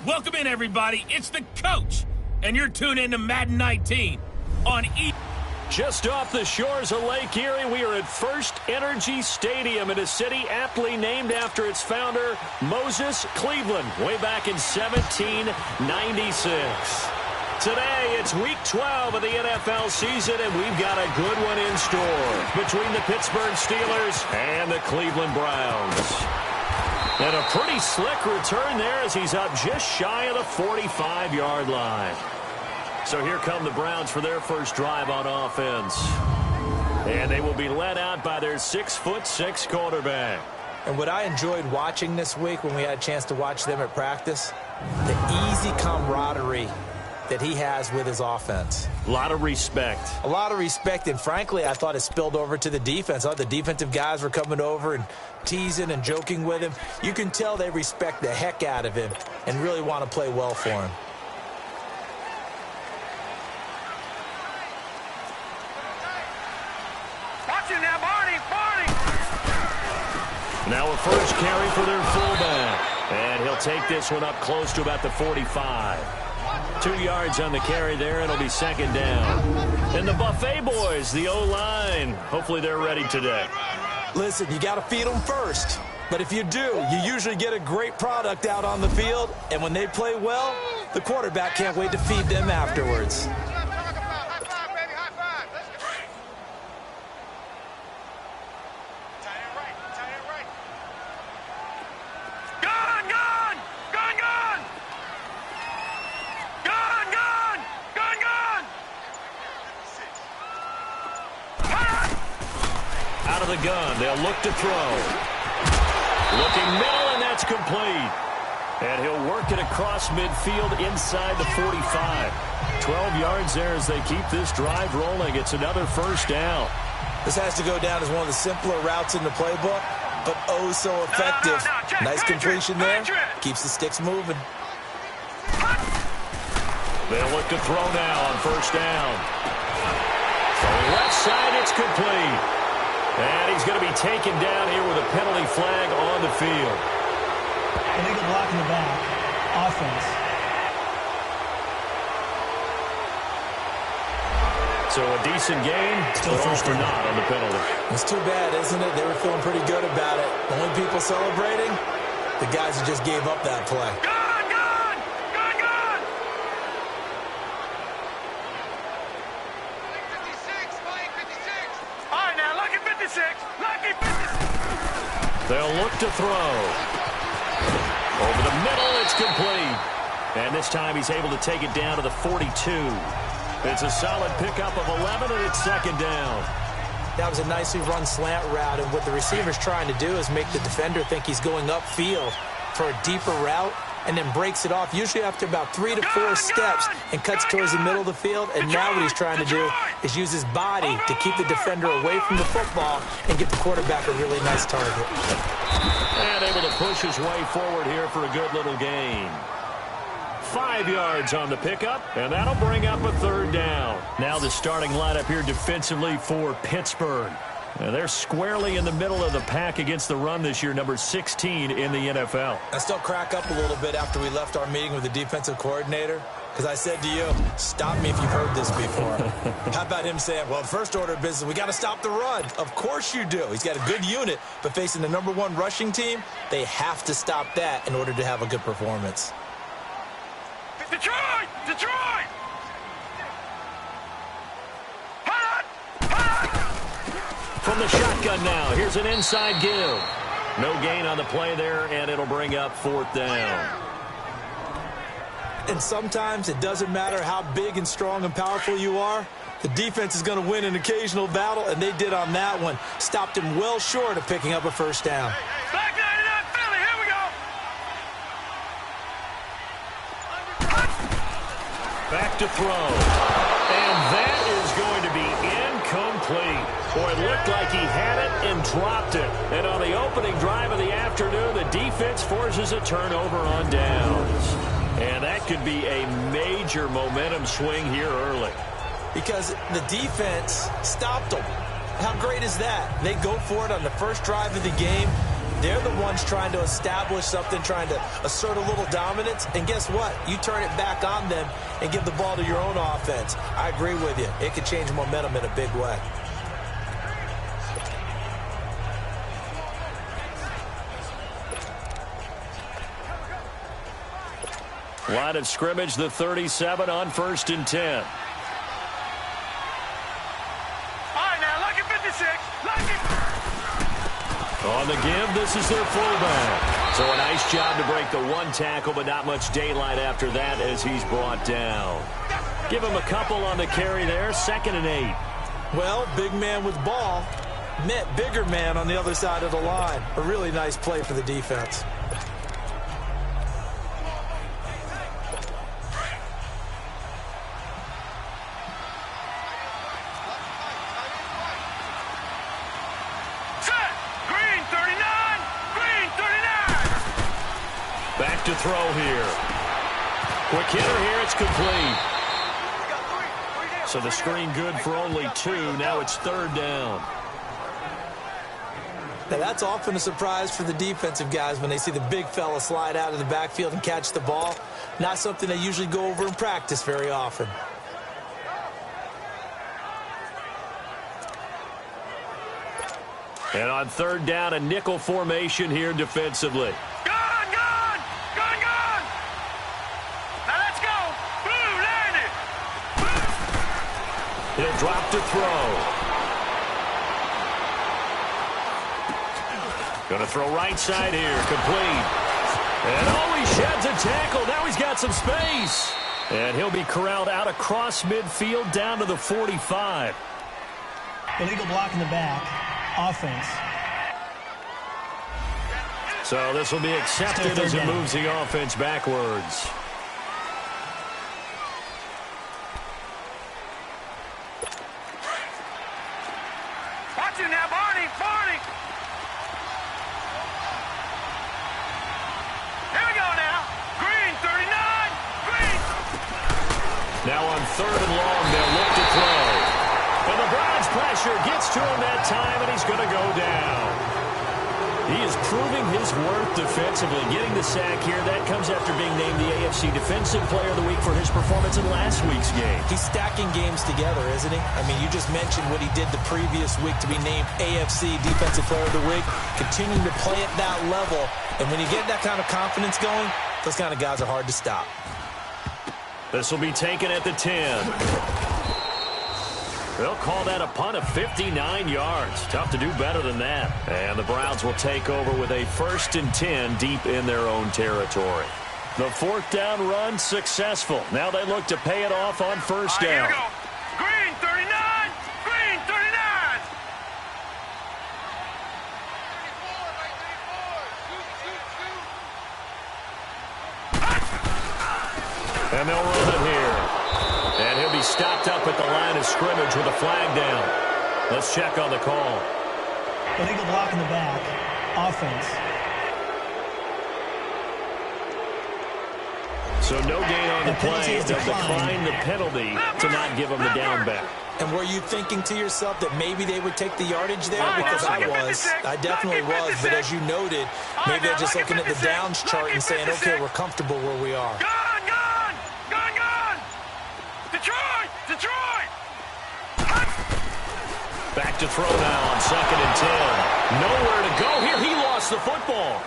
Welcome in, everybody. It's the coach, and you're tuned in to Madden 19 on Just off the shores of Lake Erie, we are at First Energy Stadium in a city aptly named after its founder, Moses Cleveland, way back in 1796. Today, it's Week 12 of the NFL season, and we've got a good one in store between the Pittsburgh Steelers and the Cleveland Browns. And a pretty slick return there as he's up just shy of the 45-yard line. So here come the Browns for their first drive on offense. And they will be led out by their 6'6" quarterback. And what I enjoyed watching this week when we had a chance to watch them at practice, the easy camaraderie that he has with his offense. A lot of respect. A lot of respect, and frankly, I thought it spilled over to the defense. I thought the defensive guys were coming over and teasing and joking with him. You can tell they respect the heck out of him and really want to play well for him. Now a first carry for their fullback. And he'll take this one up close to about the 45. 2 yards on the carry there, and it'll be second down. And the Buffet boys, the O-line, hopefully they're ready today. Listen, you got to feed them first. But if you do, you usually get a great product out on the field. And when they play well, the quarterback can't wait to feed them afterwards. The gun. They'll look to throw. Looking middle, and that's complete. And he'll work it across midfield inside the 45. 12 yards there as they keep this drive rolling. It's another first down. This has to go down as one of the simpler routes in the playbook, but oh so effective. Nice completion there. Keeps the sticks moving. They'll look to throw now on first down. From the left side, it's complete. And he's going to be taken down here with a penalty flag on the field. Illegal block in the back. Offense. So a decent game, but all for not on the penalty. It's too bad, isn't it? They were feeling pretty good about it. The only people celebrating, the guys who just gave up that play. They'll look to throw. Over the middle, it's complete. And this time he's able to take it down to the 42. It's a solid pickup of 11, and it's second down. That was a nicely run slant route, and what the receiver's trying to do is make the defender think he's going upfield for a deeper route, and then breaks it off, usually after about 3 to 4 steps, and cuts towards the middle of the field. And now what he's trying to do is use his body to keep the defender away from the football and get the quarterback a really nice target. And able to push his way forward here for a good little gain. 5 yards on the pickup, and that'll bring up a third down. Now the starting lineup here defensively for Pittsburgh. And they're squarely in the middle of the pack against the run this year, number 16 in the NFL. I still crack up a little bit after we left our meeting with the defensive coordinator, because I said to you, stop me if you've heard this before. How about him saying, well, first order of business, we got to stop the run. Of course you do. He's got a good unit, but facing the #1 rushing team, they have to stop that in order to have a good performance. Detroit! Detroit! From the shotgun now, here's an inside give. No gain on the play there, and it'll bring up fourth down. And sometimes it doesn't matter how big and strong and powerful you are. The defense is going to win an occasional battle, and they did on that one. Stopped him well short of picking up a first down. Back 99 Philly, here we go! Back to throw. And that is going to be incomplete. Boy, it looked like he had it and dropped it. And on the opening drive of the afternoon, the defense forces a turnover on downs. And that could be a major momentum swing here early. Because the defense stopped them. How great is that? They go for it on the first drive of the game. They're the ones trying to establish something, trying to assert a little dominance. And guess what? You turn it back on them and give the ball to your own offense. I agree with you. It could change momentum in a big way. Line of scrimmage, the 37 on 1st and 10. All right, now, lucky 56. Lucky. On the give, this is their fullback. So a nice job to break the one tackle, but not much daylight after that as he's brought down. Give him a couple on the carry there, 2nd and 8. Well, big man with ball met bigger man on the other side of the line. A really nice play for the defense. Back to throw here. Quick hitter here, it's complete. So the screen good for only 2. Now it's 3rd down. Now that's often a surprise for the defensive guys when they see the big fella slide out of the backfield and catch the ball. Not something they usually go over in practice very often. And on 3rd down, a nickel formation here defensively. He'll drop to throw. Going to throw right side here. Complete. And oh, he sheds a tackle. Now he's got some space. And he'll be corralled out across midfield down to the 45. Illegal block in the back. Offense. So this will be accepted as it moves the offense backwards. Now on 3rd and long, they'll look to throw. And the Browns pressure gets to him that time, and he's going to go down. He is proving his worth defensively, getting the sack here. That comes after being named the AFC Defensive Player of the Week for his performance in last week's game. He's stacking games together, isn't he? I mean, you just mentioned what he did the previous week to be named AFC Defensive Player of the Week, continuing to play at that level. And when you get that kind of confidence going, those kind of guys are hard to stop. This will be taken at the 10. They'll call that a punt of 59 yards. Tough to do better than that. And the Browns will take over with a 1st and 10 deep in their own territory. The 4th down run successful. Now they look to pay it off on 1st down. Here we go. Green 39. Green 39. And they'll run it here. And he'll be stopped up at the line of scrimmage with a flag down. Let's check on the call. Illegal block in the back. Offense. So no gain on the play. They'll decline the penalty to not give him the down back. And were you thinking to yourself that maybe they would take the yardage there? Because I was. I definitely was. But as you noted, maybe they're just looking at the downs chart and saying, okay, we're comfortable where we are. Detroit! Back to throw now on 2nd and 10. Nowhere to go here. He lost the football.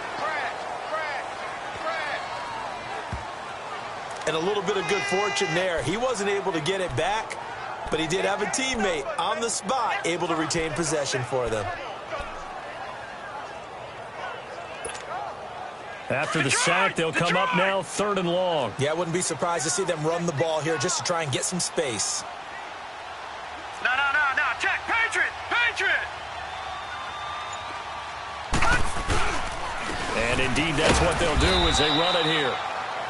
And a little bit of good fortune there. He wasn't able to get it back, but he did have a teammate on the spot able to retain possession for them. After the sack, they'll come up now 3rd and long. Yeah, I wouldn't be surprised to see them run the ball here just to try and get some space. No. Check. Patriot. And indeed, that's what they'll do as they run it here.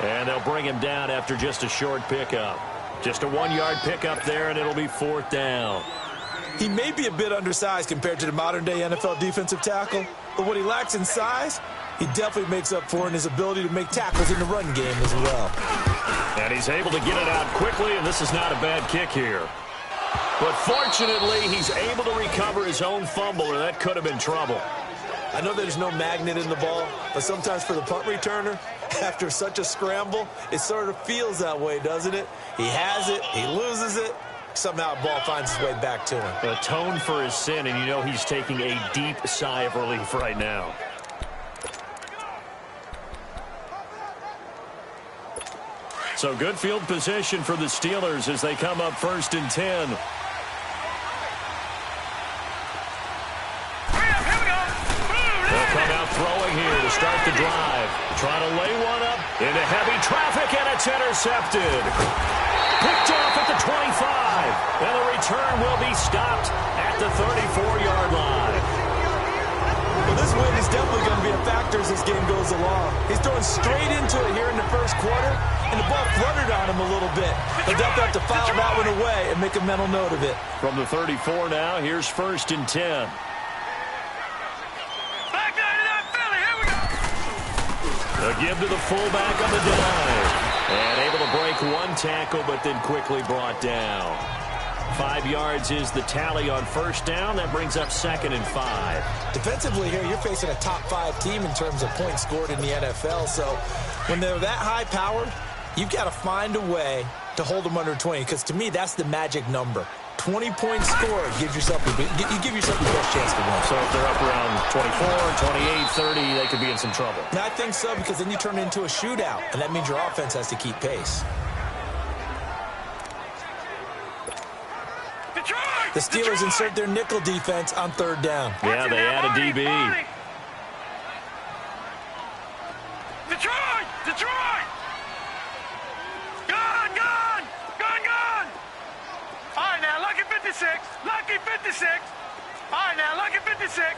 And they'll bring him down after just a short pickup. Just a 1-yard pickup there, and it'll be 4th down. He may be a bit undersized compared to the modern-day NFL defensive tackle, but what he lacks in size, he definitely makes up for in his ability to make tackles in the run game as well. And he's able to get it out quickly, and this is not a bad kick here. But fortunately, he's able to recover his own fumble, or that could have been trouble. I know there's no magnet in the ball, but sometimes for the punt returner, after such a scramble, it sort of feels that way, doesn't it? He has it, he loses it, somehow the ball finds its way back to him. Atone for his sin, and you know he's taking a deep sigh of relief right now. So good field position for the Steelers as they come up 1st and 10. Throwing here to start the drive. Trying to lay one up into heavy traffic, and it's intercepted. Picked off at the 25. And the return will be stopped at the 34-yard line. Well, this win is definitely going to be a factor as this game goes along. He's throwing straight into it here in the first quarter, and the ball fluttered on him a little bit. He'll definitely have to file that one away and make a mental note of it. From the 34 now, here's 1st and 10. A give to the fullback on the dive. And able to break one tackle, but then quickly brought down. 5 yards is the tally on 1st down. That brings up 2nd and 5. Defensively here, you're facing a top 5 team in terms of points scored in the NFL. So when they're that high-powered, you've got to find a way to hold them under 20. Because to me, that's the magic number. 20 points scored gives yourself you give yourself the best chance to win. So if they're up around 24, 28, 30, they could be in some trouble. And I think so, because then you turn it into a shootout, and that means your offense has to keep pace. The Steelers insert their nickel defense on 3rd down. Yeah, they add a DB. Detroit! Gun! All right, now, Lucky 56. All right, now, Lucky 56.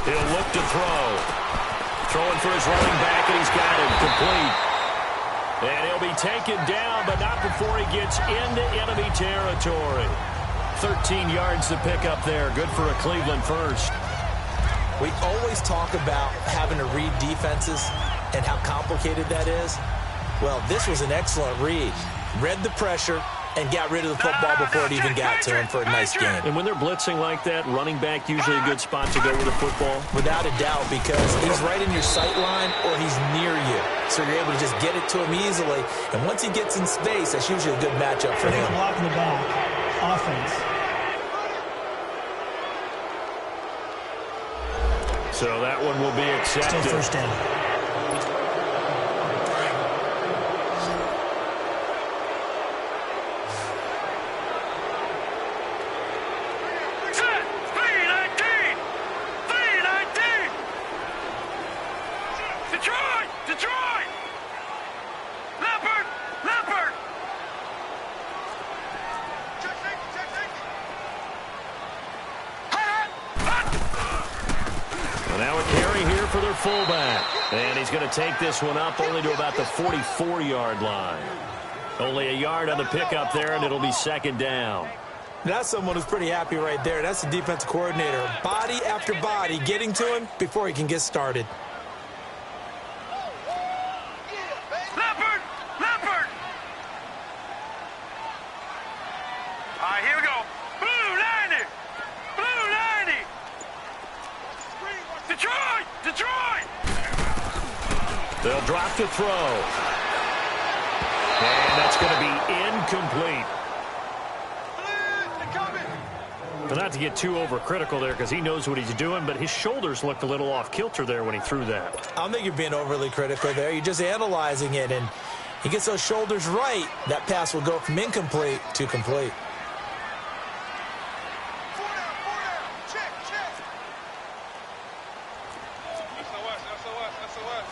He'll look to throw. Throwing for his running back, and he's got him complete. And he'll be taken down, but not before he gets into enemy territory. 13 yards to pick up there. Good for a Cleveland first. We always talk about having to read defenses and how complicated that is. Well, this was an excellent read. Read the pressure and got rid of the football before it even got to him for a nice game. And when they're blitzing like that, running back usually a good spot to go with the football? Without a doubt, because he's right in your sight line or he's near you. So you're able to just get it to him easily. And once he gets in space, that's usually a good matchup for him. Block in the back. Offense. So that one will be accepted. Still 1st down. Detroit! Leopard! Well, now a carry here for their fullback. And he's going to take this one up only to about the 44-yard line. Only a yard on the pickup there, and it'll be 2nd down. That's someone who's pretty happy right there. That's the defensive coordinator. Body after body getting to him before he can get started. Leopard! All right, here we go. Blue 90! Detroit! They'll drop to throw. And that's going to be incomplete. But not to get too overcritical there because he knows what he's doing, but his shoulders looked a little off kilter there when he threw that. I don't think you're being overly critical there. You're just analyzing it, and he gets those shoulders right. That pass will go from incomplete to complete.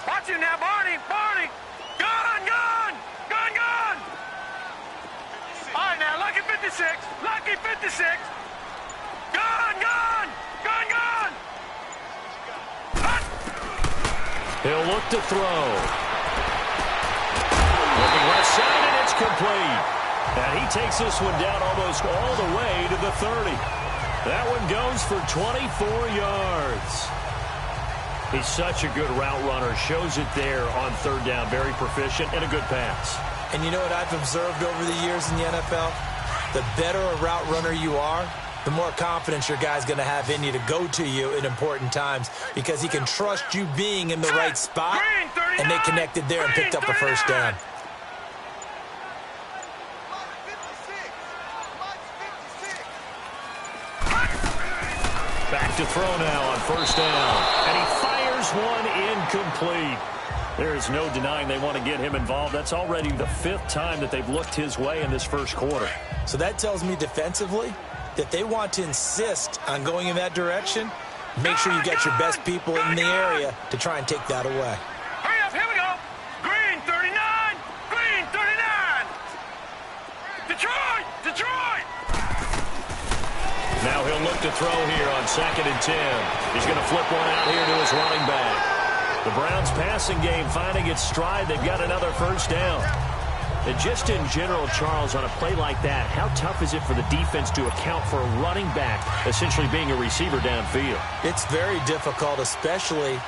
Watch him now, Barney! Gun! All right, now, Lucky 56! Gun! He'll look to throw. Looking left side, and it's complete. And he takes this one down almost all the way to the 30. That one goes for 24 yards. He's such a good route runner. Shows it there on 3rd down. Very proficient and a good pass. And you know what I've observed over the years in the NFL? The better a route runner you are, the more confidence your guy's going to have in you to go to you in important times because he can trust you being in the right spot, and they connected there and picked up a first down. Back to throw now on first down. And he fires one incomplete. There is no denying they want to get him involved. That's already the 5th time that they've looked his way in this first quarter. So that tells me defensively that they want to insist on going in that direction. Make sure you get your best people in the area to try and take that away. Hurry up, here we go. Green 39, green 39. Detroit, Detroit. Now he'll look to throw here on 2nd and 10. He's going to flip one out here to his running back. The Browns passing game finding its stride. They've got another first down. And just in general, Charles, on a play like that, how tough is it for the defense to account for a running back essentially being a receiver downfield? It's very difficult, especially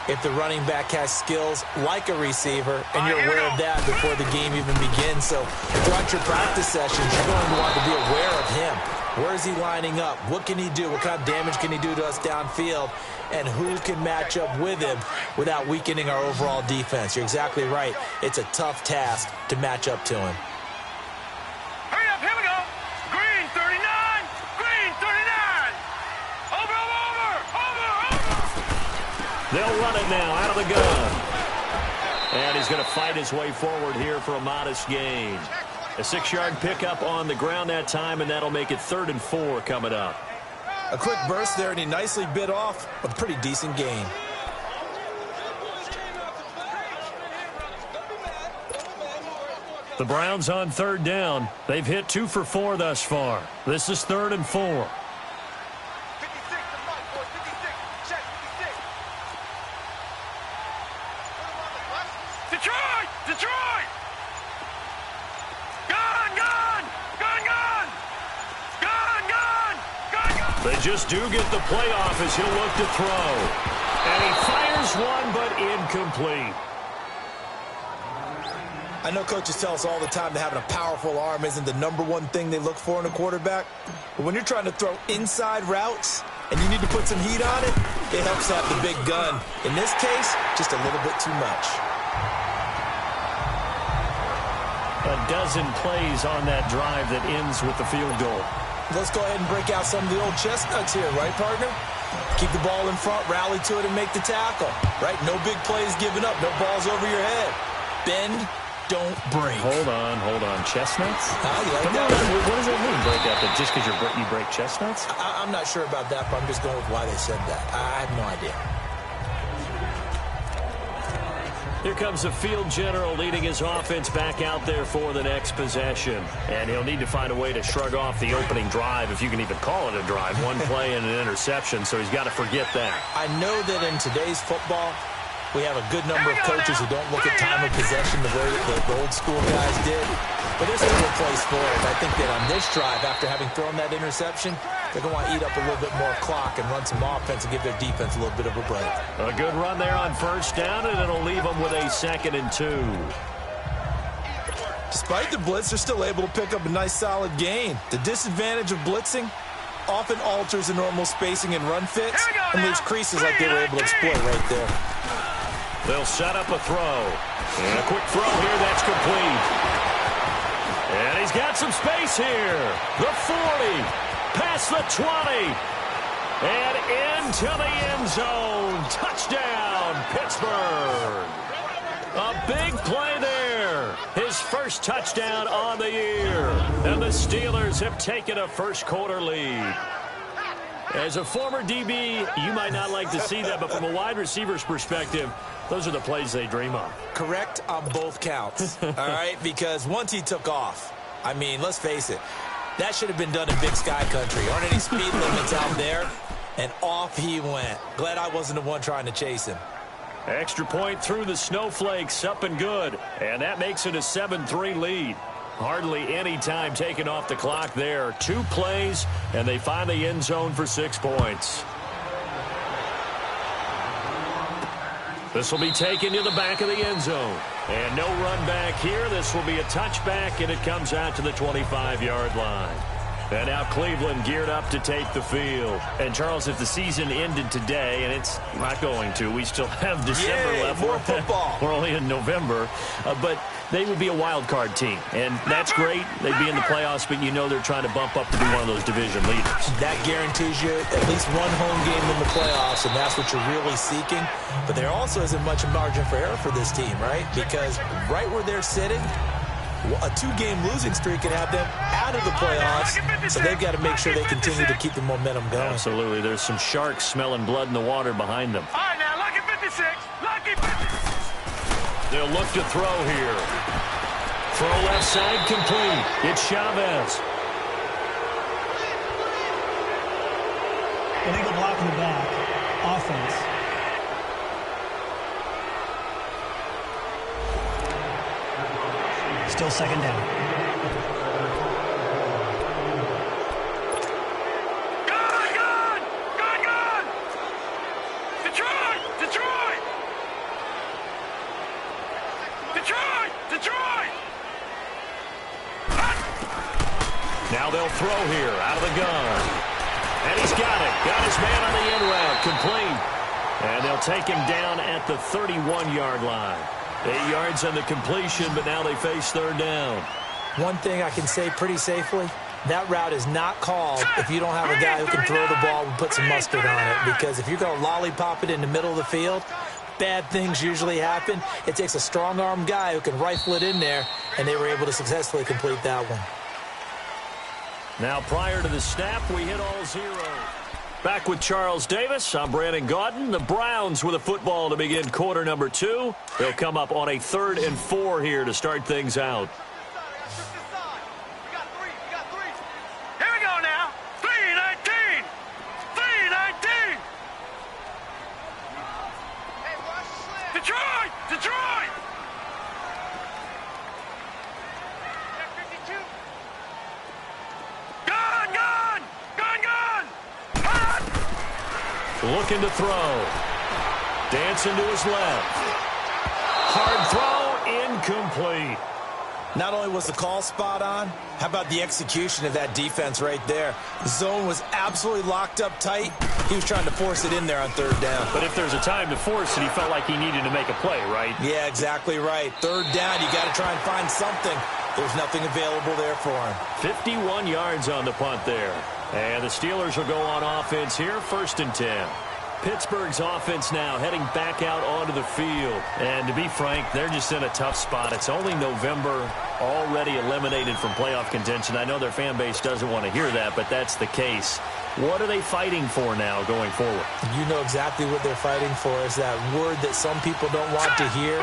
if the running back has skills like a receiver, and you're aware of that before the game even begins. So throughout your practice sessions, you're going to want to be aware of him. Where is he lining up? What can he do? What kind of damage can he do to us downfield? And who can match up with him without weakening our overall defense? You're exactly right. It's a tough task to match up to him. Hurry up, here we go. Green 39, green 39. Over. They'll run it now out of the gun. And he's going to fight his way forward here for a modest gain. A 6-yard pickup on the ground that time, and that'll make it 3rd and 4 coming up. A quick burst there, and he nicely bit off a pretty decent gain. The Browns on 3rd down. They've hit 2 for 4 thus far. This is 3rd and 4. Detroit, Detroit. They just do get the playoff as he'll look to throw. And he fires one, but incomplete. I know coaches tell us all the time that having a powerful arm isn't the #1 thing they look for in a quarterback. But when you're trying to throw inside routes and you need to put some heat on it, it helps to have the big gun. In this case, just a little bit too much. A dozen plays on that drive that ends with the field goal. Let's go ahead and break out some of the old chestnuts here, right, partner? Keep the ball in front, rally to it, and make the tackle, right? No big plays given up, no balls over your head. Bend, don't break. Hold on. Chestnuts? You like Come that? on, what does that mean, break out? That just because you break chestnuts? I'm not sure about that, but I'm just going with why they said that. I have no idea. Here comes the field general leading his offense back out there for the next possession. And he'll need to find a way to shrug off the opening drive, if you can even call it a drive. One play and an interception, so he's got to forget that. I know that in today's football, we have a good number of coaches who don't look at time of possession the way that the old school guys did. But there's still a place for it. I think that on this drive, after having thrown that interception, they're going to want to eat up a little bit more clock and run some offense and give their defense a little bit of a break. A good run there on first down, and it'll leave them with a 2nd and 2. Despite the blitz, they're still able to pick up a nice solid gain. The disadvantage of blitzing often alters the normal spacing and run fits and leaves creases like they were able to exploit right there. They'll set up a throw. And a quick throw here, that's complete. And he's got some space here. The 40, past the 20, and into the end zone. Touchdown, Pittsburgh. A big play there. His first touchdown on the year. And the Steelers have taken a first quarter lead. As a former DB, you might not like to see that, but from a wide receiver's perspective, those are the plays they dream of. Correct on both counts, all right? Because once he took off, I mean, let's face it, that should have been done in Big Sky Country. Aren't any speed limits out there? And off he went. Glad I wasn't the one trying to chase him. Extra point through the snowflakes, up and good. And that makes it a 7-3 lead. Hardly any time taken off the clock there. 2 plays, and they find the end zone for 6 points. This will be taken to the back of the end zone. And no run back here. This will be a touchback, and it comes out to the 25-yard line. And now Cleveland geared up to take the field. And, Charles, if the season ended today, and it's not going to, we still have December left. More football. We're only in November. But they would be a wild card team. And that's great. They'd be in the playoffs, but you know they're trying to bump up to be one of those division leaders. That guarantees you at least one home game in the playoffs, and that's what you're really seeking. But there also isn't much margin for error for this team, right? Because right where they're sitting, a 2-game losing streak can have them out of the playoffs, so they've got to make sure they continue to keep the momentum going. Absolutely. There's some sharks smelling blood in the water behind them. All right, now, lucky 56. Lucky 56. They'll look to throw here. Throw left side complete. It's Chavez. Illegal block in the back. Offense. Still second down. Gone! Detroit! Now they'll throw here out of the gun. And he's got it. Got his man on the end route. Complete. And they'll take him down at the 31-yard line. 8 yards on the completion, but now they face third down. One thing I can say pretty safely, that route is not called if you don't have a guy who can throw the ball and put some mustard on it. Because if you're going to lollipop it in the middle of the field, bad things usually happen. It takes a strong-arm guy who can rifle it in there, and they were able to successfully complete that one. Now, prior to the snap, we hit all zeros. Back with Charles Davis. I'm Brandon Gaudin. The Browns with a football to begin quarter number 2. They'll come up on a 3rd and 4 here to start things out. Here we go now. 3-19. 3-19. Detroit! Looking to throw. Dancing to his left. Hard throw, incomplete. Not only was the call spot on, how about the execution of that defense right there? The zone was absolutely locked up tight. He was trying to force it in there on 3rd down. But if there's a time to force it, he felt like he needed to make a play, right? Yeah, exactly right. 3rd down, you got to try and find something. There's nothing available there for him. 51 yards on the punt there. And the Steelers will go on offense here, 1st and 10. Pittsburgh's offense now heading back out onto the field. And to be frank, they're just in a tough spot. It's only November, already eliminated from playoff contention. I know their fan base doesn't want to hear that, but that's the case. What are they fighting for now going forward? You know exactly what they're fighting for. Is that word that some people don't want to hear,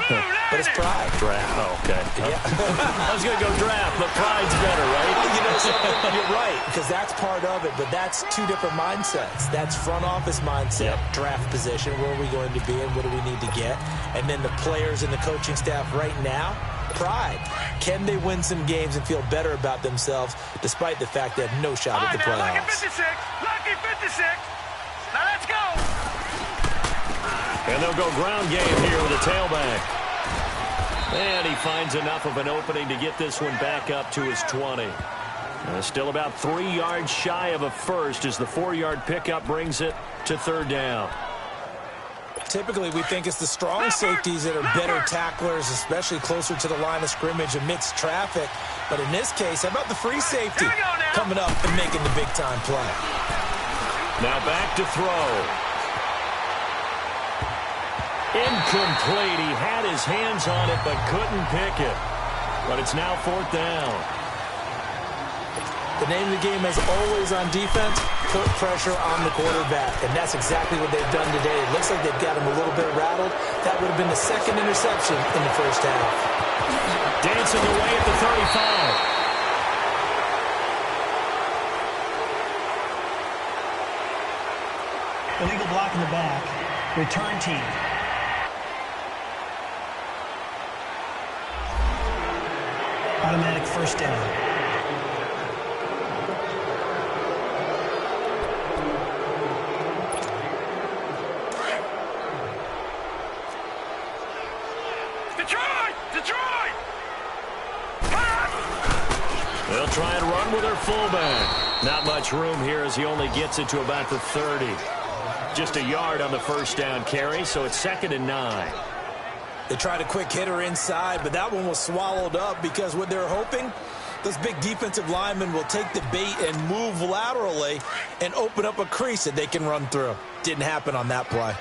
but it's pride. Draft. Oh, okay. Yeah. I was going to go draft, but pride's better, right? You know something? You're right, because that's part of it, but that's 2 different mindsets. That's front office mindset, draft position, where are we going to be and what do we need to get? And then the players and the coaching staff right now, pride. Can they win some games and feel better about themselves despite the fact they have no shot at the playoffs? Lucky 56. Now let's go. And they'll go ground game here with a tailback. And he finds enough of an opening to get this one back up to his 20. Still about 3 yards shy of a first as the 4-yard pickup brings it to 3rd down. Typically, we think it's the strong safeties that are better tacklers, especially closer to the line of scrimmage amidst traffic. But in this case, how about the free safety coming up and making the big-time play? Now back to throw. Incomplete. He had his hands on it but couldn't pick it. But it's now 4th down. The name of the game is always on defense, put pressure on the quarterback. And that's exactly what they've done today. It looks like they've got him a little bit rattled. That would have been the 2nd interception in the first half. Dancing away at the 35. Illegal block in the back. Return team. Automatic 1st down. They'll try and run with their fullback. Not much room here as he only gets it to about the 30. Just a yard on the first down carry, so it's 2nd and 9. They tried a quick hitter inside, but that one was swallowed up because what they're hoping, those big defensive linemen will take the bait and move laterally and open up a crease that they can run through. Didn't happen on that play.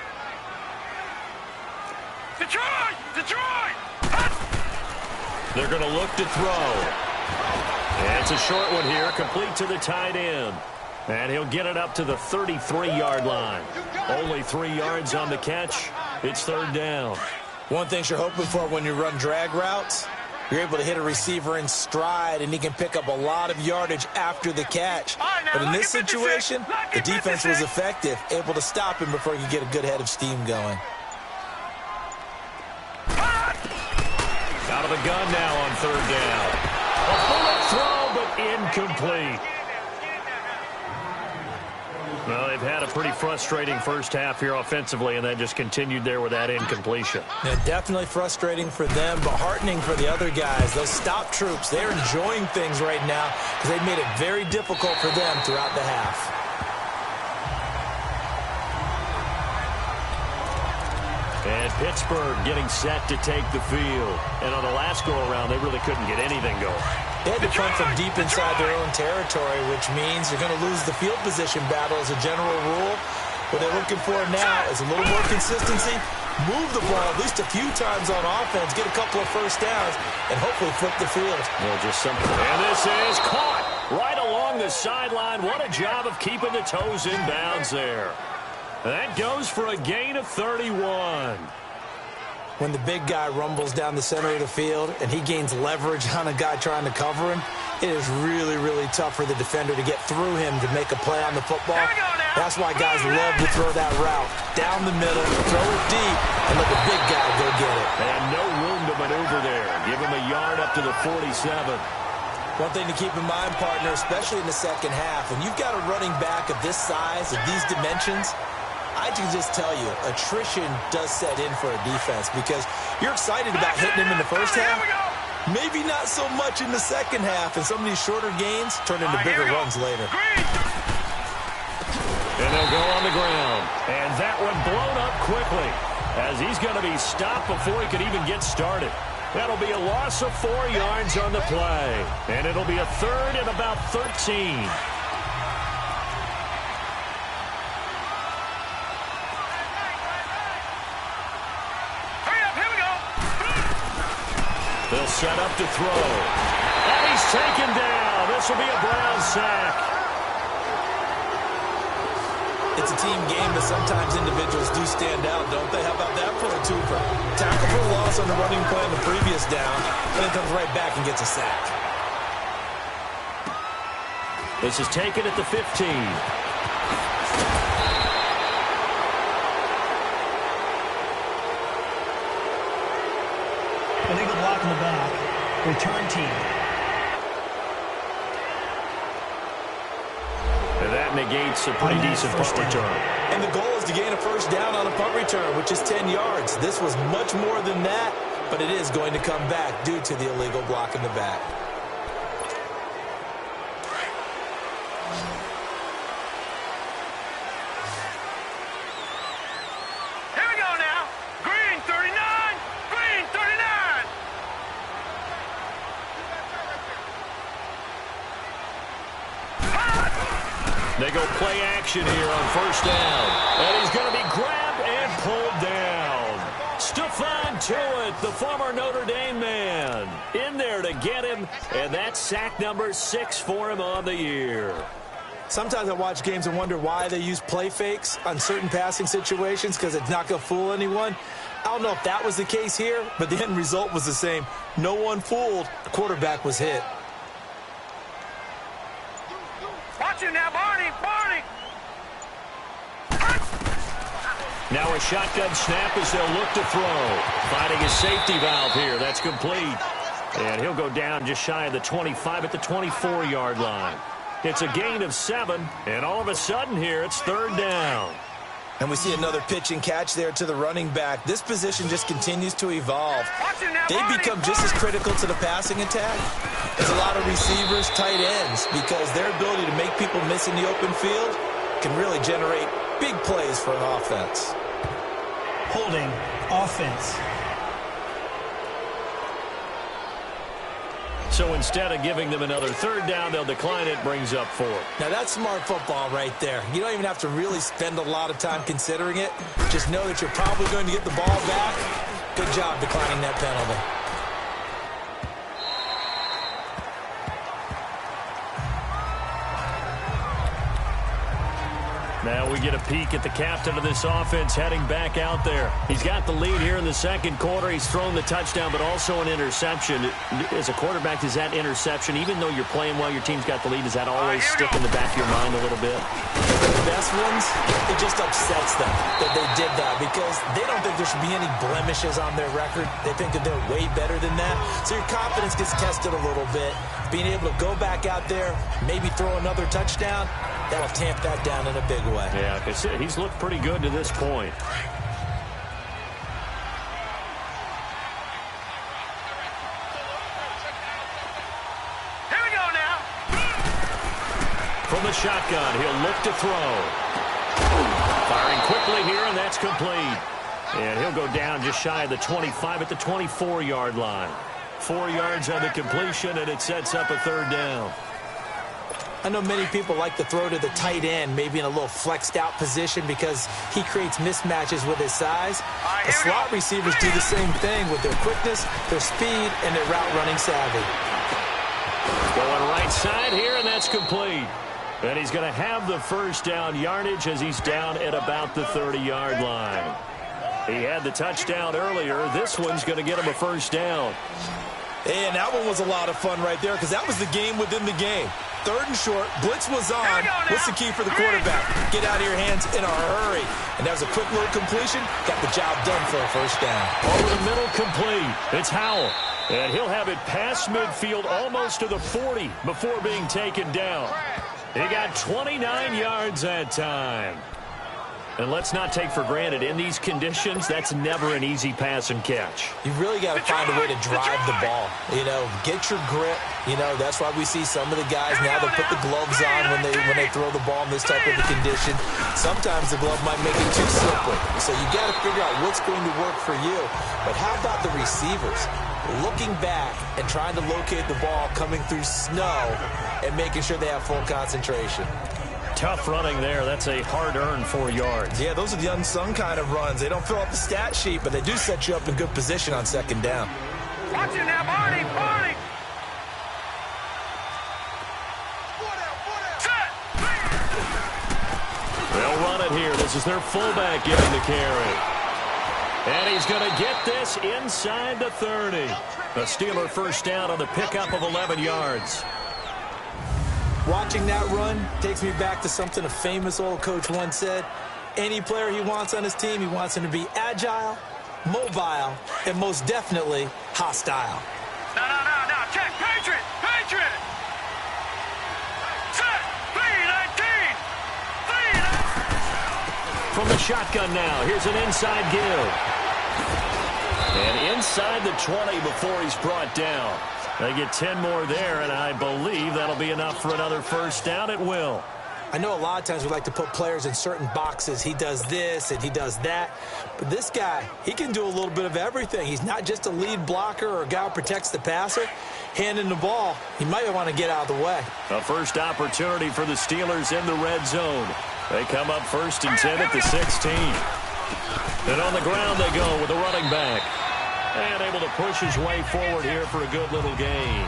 Detroit! Detroit! They're going to look to throw. And it's a short one here, complete to the tight end. And he'll get it up to the 33-yard line. Only 3 yards on the catch. It's 3rd down. One thing you're hoping for when you run drag routes, you're able to hit a receiver in stride, and he can pick up a lot of yardage after the catch. But in this situation, the defense was effective, able to stop him before he could get a good head of steam going. Out of the gun now on 3rd down. A bullet throw, but incomplete. Well, they've had a pretty frustrating first half here offensively, and then just continued there with that incompletion. Yeah, definitely frustrating for them, but heartening for the other guys. Those stop troops, they're enjoying things right now because they've made it very difficult for them throughout the half. And Pittsburgh getting set to take the field. And on the last go-around, they really couldn't get anything going. They had to punt from deep inside their own territory, which means you're going to lose the field position battle as a general rule. What they're looking for now is a little more consistency, move the ball at least a few times on offense, get a couple of first downs, and hopefully flip the field. Well, just something. And this is caught right along the sideline. What a job of keeping the toes in bounds there. That goes for a gain of 31. When the big guy rumbles down the center of the field and he gains leverage on a guy trying to cover him, it is really, really tough for the defender to get through him to make a play on the football. That's why guys love to throw that route. Down the middle, throw it deep, and let the big guy go get it. And no room to maneuver there. Give him a yard up to the 47. One thing to keep in mind, partner, especially in the second half, when you've got a running back of this size, of these dimensions, I can just tell you, attrition does set in for a defense because you're excited about hitting him in the first half. Maybe not so much in the second half, and some of these shorter gains turn into bigger runs later. And they'll go on the ground. And that one blown up quickly as he's going to be stopped before he could even get started. That'll be a loss of 4 yards on the play. And it'll be a 3rd and about 13. They'll set up to throw. And he's taken down. This will be a Brown sack. It's a team game, but sometimes individuals do stand out, don't they? How about that for a twofer? Tackle for loss on the running play on the previous down, and then comes right back and gets a sack. This is taken at the 15. Illegal block in the back. Return team. And that negates a pretty decent punt return. And the goal is to gain a first down on a punt return, which is 10 yards. This was much more than that, but it is going to come back due to the illegal block in the back. Here we go now. Green 39. Green 39. They go play action here on first down. And he's going to be grabbed and pulled down. Stephon Tuitt, the former Notre Dame man, in there to get him. And that's sack number 6 for him on the year. Sometimes I watch games and wonder why they use play fakes on certain passing situations because it's not going to fool anyone. I don't know if that was the case here, but the end result was the same. No one fooled. The quarterback was hit. Watch him now, Barney. Barney. Now a shotgun snap as they'll look to throw. Finding his safety valve here. That's complete. And he'll go down just shy of the 25 at the 24-yard line. It's a gain of 7, and all of a sudden here it's 3rd down. And we see another pitch and catch there to the running back. This position just continues to evolve. They become just as critical to the passing attack as a lot of receivers, tight ends, because their ability to make people miss in the open field can really generate big plays for an offense. Holding offense. So instead of giving them another third down, they'll decline it, brings up 4. Now that's smart football right there. You don't even have to really spend a lot of time considering it. Just know that you're probably going to get the ball back. Good job declining that penalty. Now we get a peek at the captain of this offense heading back out there. He's got the lead here in the second quarter. He's thrown the touchdown, but also an interception. As a quarterback, is that interception, even though you're playing well, your team's got the lead, does that always stick in the back of your mind a little bit? The best ones, it just upsets them that they did that because they don't think there should be any blemishes on their record. They think that they're way better than that. So your confidence gets tested a little bit. Being able to go back out there, maybe throw another touchdown, that'll tamp that down in a big way. Yeah, he's looked pretty good to this point. Here we go now. From the shotgun, he'll look to throw. Firing quickly here, and that's complete. And he'll go down just shy of the 25 at the 24-yard line. 4 yards on the completion, and it sets up a third down. I know many people like to throw to the tight end, maybe in a little flexed out position because he creates mismatches with his size. The slot receivers do the same thing with their quickness, their speed, and their route running savvy. Going right side here, and that's complete. And he's going to have the first down yardage as he's down at about the 30-yard line. He had the touchdown earlier. This one's going to get him a first down. And that one was a lot of fun right there because that was the game within the game. Third and short, blitz was on. What's the key for the quarterback? Get out of your hands in a hurry. And that was a quick little completion. Got the job done for a first down. Over the middle, complete. It's Howell. And he'll have it past midfield almost to the 40 before being taken down. He got 29 yards that time. And let's not take for granted, in these conditions, that's never an easy pass and catch. You really got to find a way to drive the ball. You know, get your grip. You know, that's why we see some of the guys now, they put the gloves on when they throw the ball in this type of a condition. Sometimes the glove might make it too slippery. So you got to figure out what's going to work for you. But how about the receivers? Looking back and trying to locate the ball coming through snow and making sure they have full concentration. Tough running there. That's a hard-earned 4 yards. Yeah, those are the unsung kind of runs. They don't fill up the stat sheet, but they do set you up in good position on second down. Watch it now, Barney, Barney. Set. They'll run it here. This is their fullback getting the carry. And he's going to get this inside the 30. A Steeler first down on the pickup of 11 yards. Watching that run takes me back to something a famous old coach once said. Any player he wants on his team, he wants him to be agile, mobile, and most definitely hostile. No. Check. Patriot. Set. 3-19. From the shotgun now, here's an inside give. And inside the 20 before he's brought down. They get 10 more there, and I believe that'll be enough for another first down. It will. I know a lot of times we like to put players in certain boxes. He does this and he does that. But this guy, he can do a little bit of everything. He's not just a lead blocker or a guy who protects the passer. Handing the ball, he might want to get out of the way. A first opportunity for the Steelers in the red zone. They come up 1st and 10 at the 16. And on the ground they go with the running back. And able to push his way forward here for a good little gain.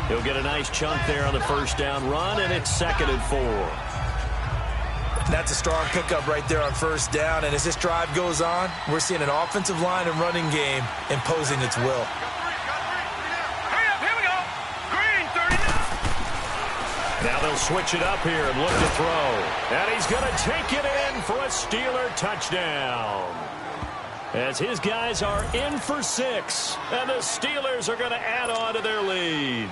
He'll get a nice chunk there on the first down run, and it's 2nd and 4. That's a strong pickup right there on first down. And as this drive goes on, we're seeing an offensive line and running game imposing its will. Hurry up, here we go. Green, 39. Now they'll switch it up here and look to throw. And he's going to take it in for a Steeler touchdown. As his guys are in for 6, and the Steelers are going to add on to their lead.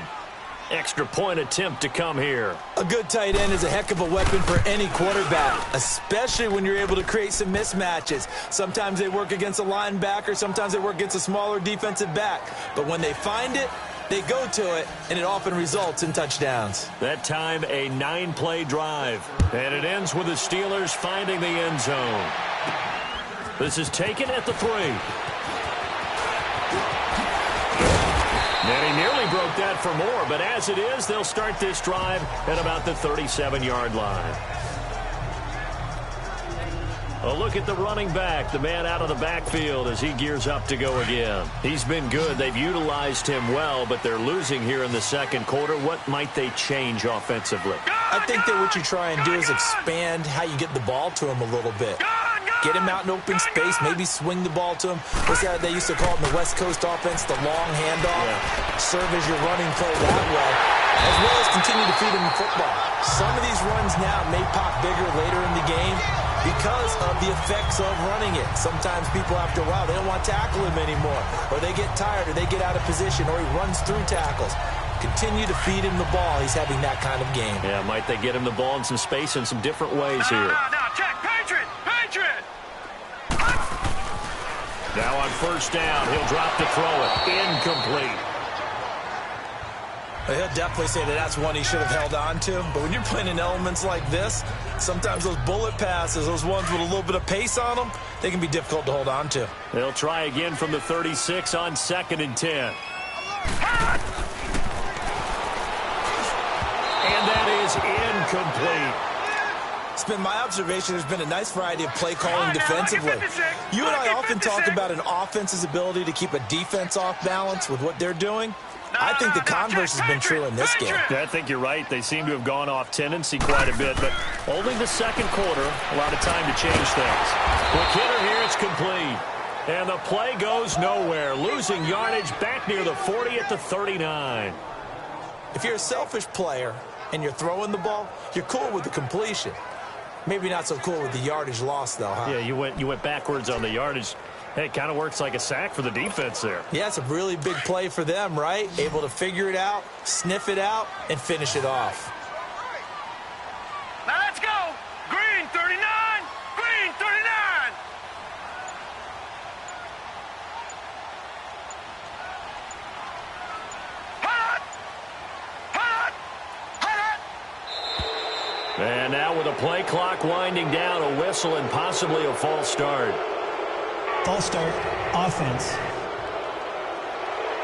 Extra point attempt to come here. A good tight end is a heck of a weapon for any quarterback, especially when you're able to create some mismatches. Sometimes they work against a linebacker, sometimes they work against a smaller defensive back. But when they find it, they go to it, and it often results in touchdowns. That time, a 9-play drive. And it ends with the Steelers finding the end zone. This is taken at the 3. And he nearly broke that for more, but as it is, they'll start this drive at about the 37-yard line. A look at the running back, the man out of the backfield as he gears up to go again. He's been good. They've utilized him well, but they're losing here in the second quarter. What might they change offensively? I think that what you try and do is expand how you get the ball to him a little bit. Get him out in open space, maybe swing the ball to him. What's that they used to call it in the West Coast offense, the long handoff? Yeah. Serve as your running play that way, as well as continue to feed him the football. Some of these runs now may pop bigger later in the game because of the effects of running it. Sometimes people, after a while, they don't want to tackle him anymore, or they get tired, or they get out of position, or he runs through tackles. Continue to feed him the ball. He's having that kind of game. Yeah, might they get him the ball in some space in some different ways here. Now, check. Patriot! Patriot! Now on first down, he'll drop to throw it. Incomplete. He'll definitely say that that's one he should have held on to. But when you're playing in elements like this, sometimes those bullet passes, those ones with a little bit of pace on them, they can be difficult to hold on to. They'll try again from the 36 on 2nd and 10. And that is incomplete. It's been my observation there's been a nice variety of play calling defensively. You and I often talk about an offense's ability to keep a defense off balance with what they're doing. I think the converse has been true in this game. Yeah, I think you're right. They seem to have gone off tendency quite a bit, but only the second quarter, a lot of time to change things. Quick hitter here, it's complete. And the play goes nowhere, losing yardage back near the 40 at the 39. If you're a selfish player and you're throwing the ball, you're cool with the completion. Maybe not so cool with the yardage loss, though, huh? Yeah, you went backwards on the yardage. Hey, it kind of works like a sack for the defense there. Yeah, it's a really big play for them, right? Able to figure it out, sniff it out, and finish it off. Now let's go! Green 39! Green 39! Hot! Hot! Hot! And now with a play clock winding down, a whistle and possibly a false start. False start, offense.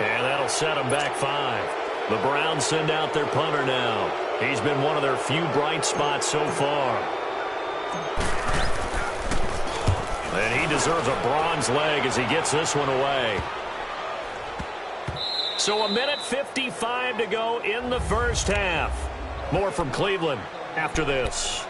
And that'll set them back 5. The Browns send out their punter now. He's been one of their few bright spots so far. And he deserves a bronze leg as he gets this one away. So 1:55 to go in the first half. More from Cleveland after this.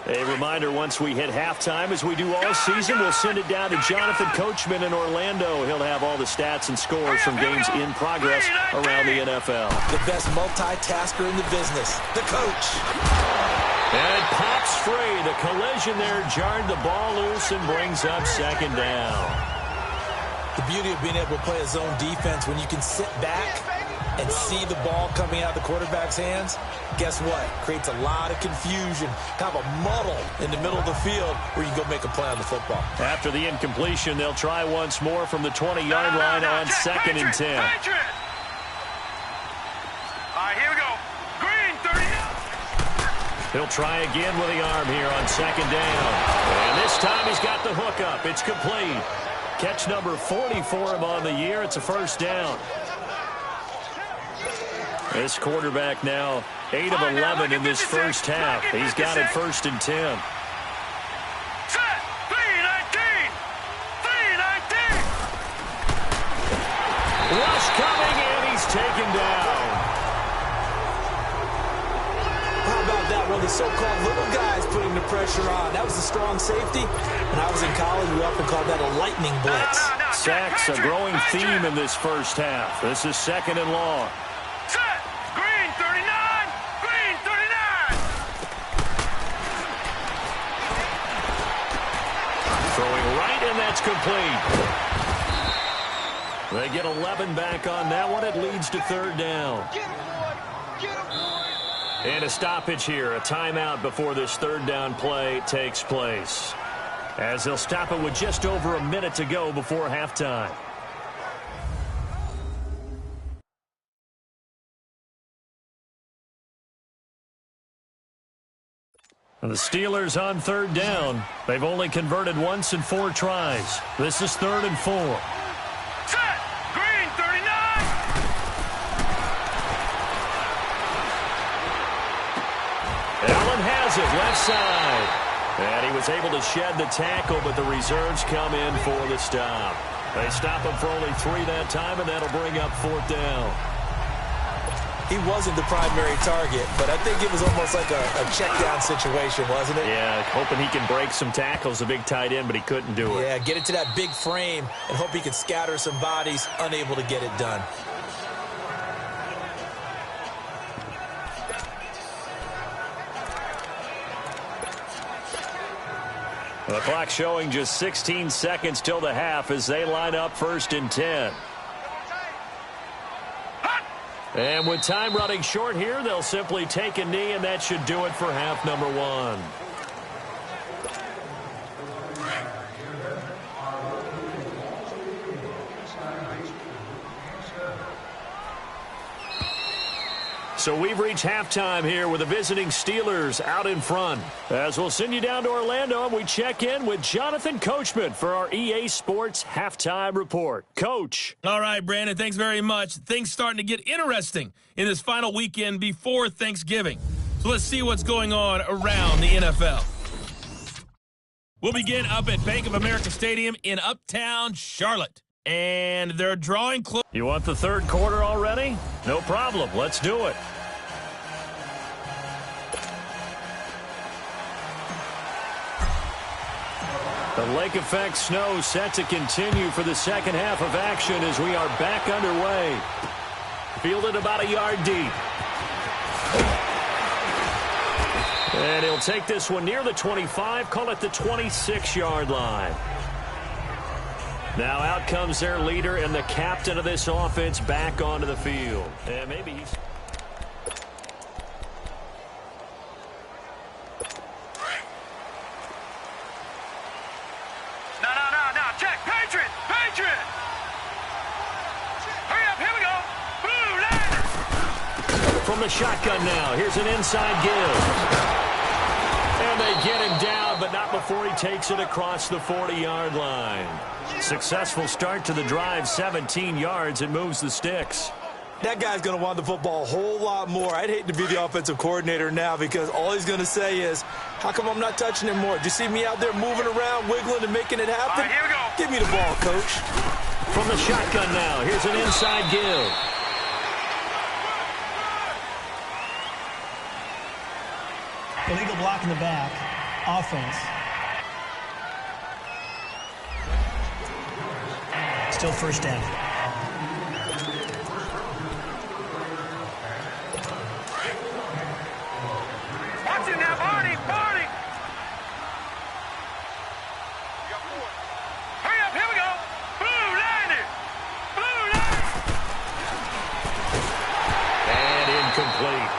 A reminder, once we hit halftime, as we do all season, we'll send it down to Jonathan Coachman in Orlando. He'll have all the stats and scores from games in progress around the NFL. The best multitasker in the business, the coach. And it pops free. The collision there jarred the ball loose and brings up second down. The beauty of being able to play a zone defense when you can sit back and see the ball coming out of the quarterback's hands, guess what? Creates a lot of confusion, kind of a muddle in the middle of the field where you can go make a play on the football. After the incompletion, they'll try once more from the 20-yard line on 2nd and 10. All right, here we go. Green 30. He'll try again with the arm here on 2nd down. And this time he's got the hook up. It's complete. Catch number 40 for him on the year. It's a first down. This quarterback now 8 of 11 in this first half. He's got it 1st and 10. Set. 3-19. 3-19. Rush coming, and he's taken down. How about that? Well, the so-called little guys putting the pressure on. That was a strong safety. When I was in college, we often called that a lightning blitz. Sacks, a growing theme in this first half. This is 2nd and long. Set. Green 39. Green 39. Throwing right, and that's complete. They get 11 back on that one. It leads to third down. And a stoppage here, a timeout before this third down play takes place, as they'll stop it with just over a minute to go before halftime. And the Steelers on third down. They've only converted once in 4 tries. This is 3rd and 4. Set! Green 39! Allen has it, left side. And he was able to shed the tackle, but the reserves come in for the stop. They stop him for only 3 that time, and that'll bring up 4th down. He wasn't the primary target, but I think it was almost like a check-down situation, wasn't it? Yeah, hoping he can break some tackles, a big tight end, but he couldn't do it. Yeah, get it to that big frame and hope he can scatter some bodies, unable to get it done. The clock showing just 16 seconds till the half as they line up 1st and 10. And with time running short here, they'll simply take a knee, and that should do it for half number 1. So we've reached halftime here with the visiting Steelers out in front. As we'll send you down to Orlando, and we check in with Jonathan Coachman for our EA Sports Halftime Report. Coach. All right, Brandon, thanks very much. Things starting to get interesting in this final weekend before Thanksgiving. So let's see what's going on around the NFL. We'll begin up at Bank of America Stadium in Uptown Charlotte. And they're drawing close. You want the third quarter already? No problem. Let's do it. The lake effect snow set to continue for the second half of action as we are back underway. Fielded about a yard deep. And he'll take this one near the 25, call it the 26-yard line. Now out comes their leader and the captain of this offense back onto the field. And maybe he's... No. Check. Patriot. Hurry up. Here we go. Blue line. From the shotgun now. Here's an inside give. And they get him down, but not before he takes it across the 40-yard line. Successful start to the drive, 17 yards, and moves the sticks. That guy's going to want the football a whole lot more. I'd hate to be the offensive coordinator now because all he's going to say is, how come I'm not touching him more? Do you see me out there moving around, wiggling, and making it happen? All right, here we go. Give me the ball, coach. From the shotgun now, here's an inside give. Illegal block in the back. Offense. Still first down. Watch it now, Barney. Hurry up, here we go. Blue line. And incomplete.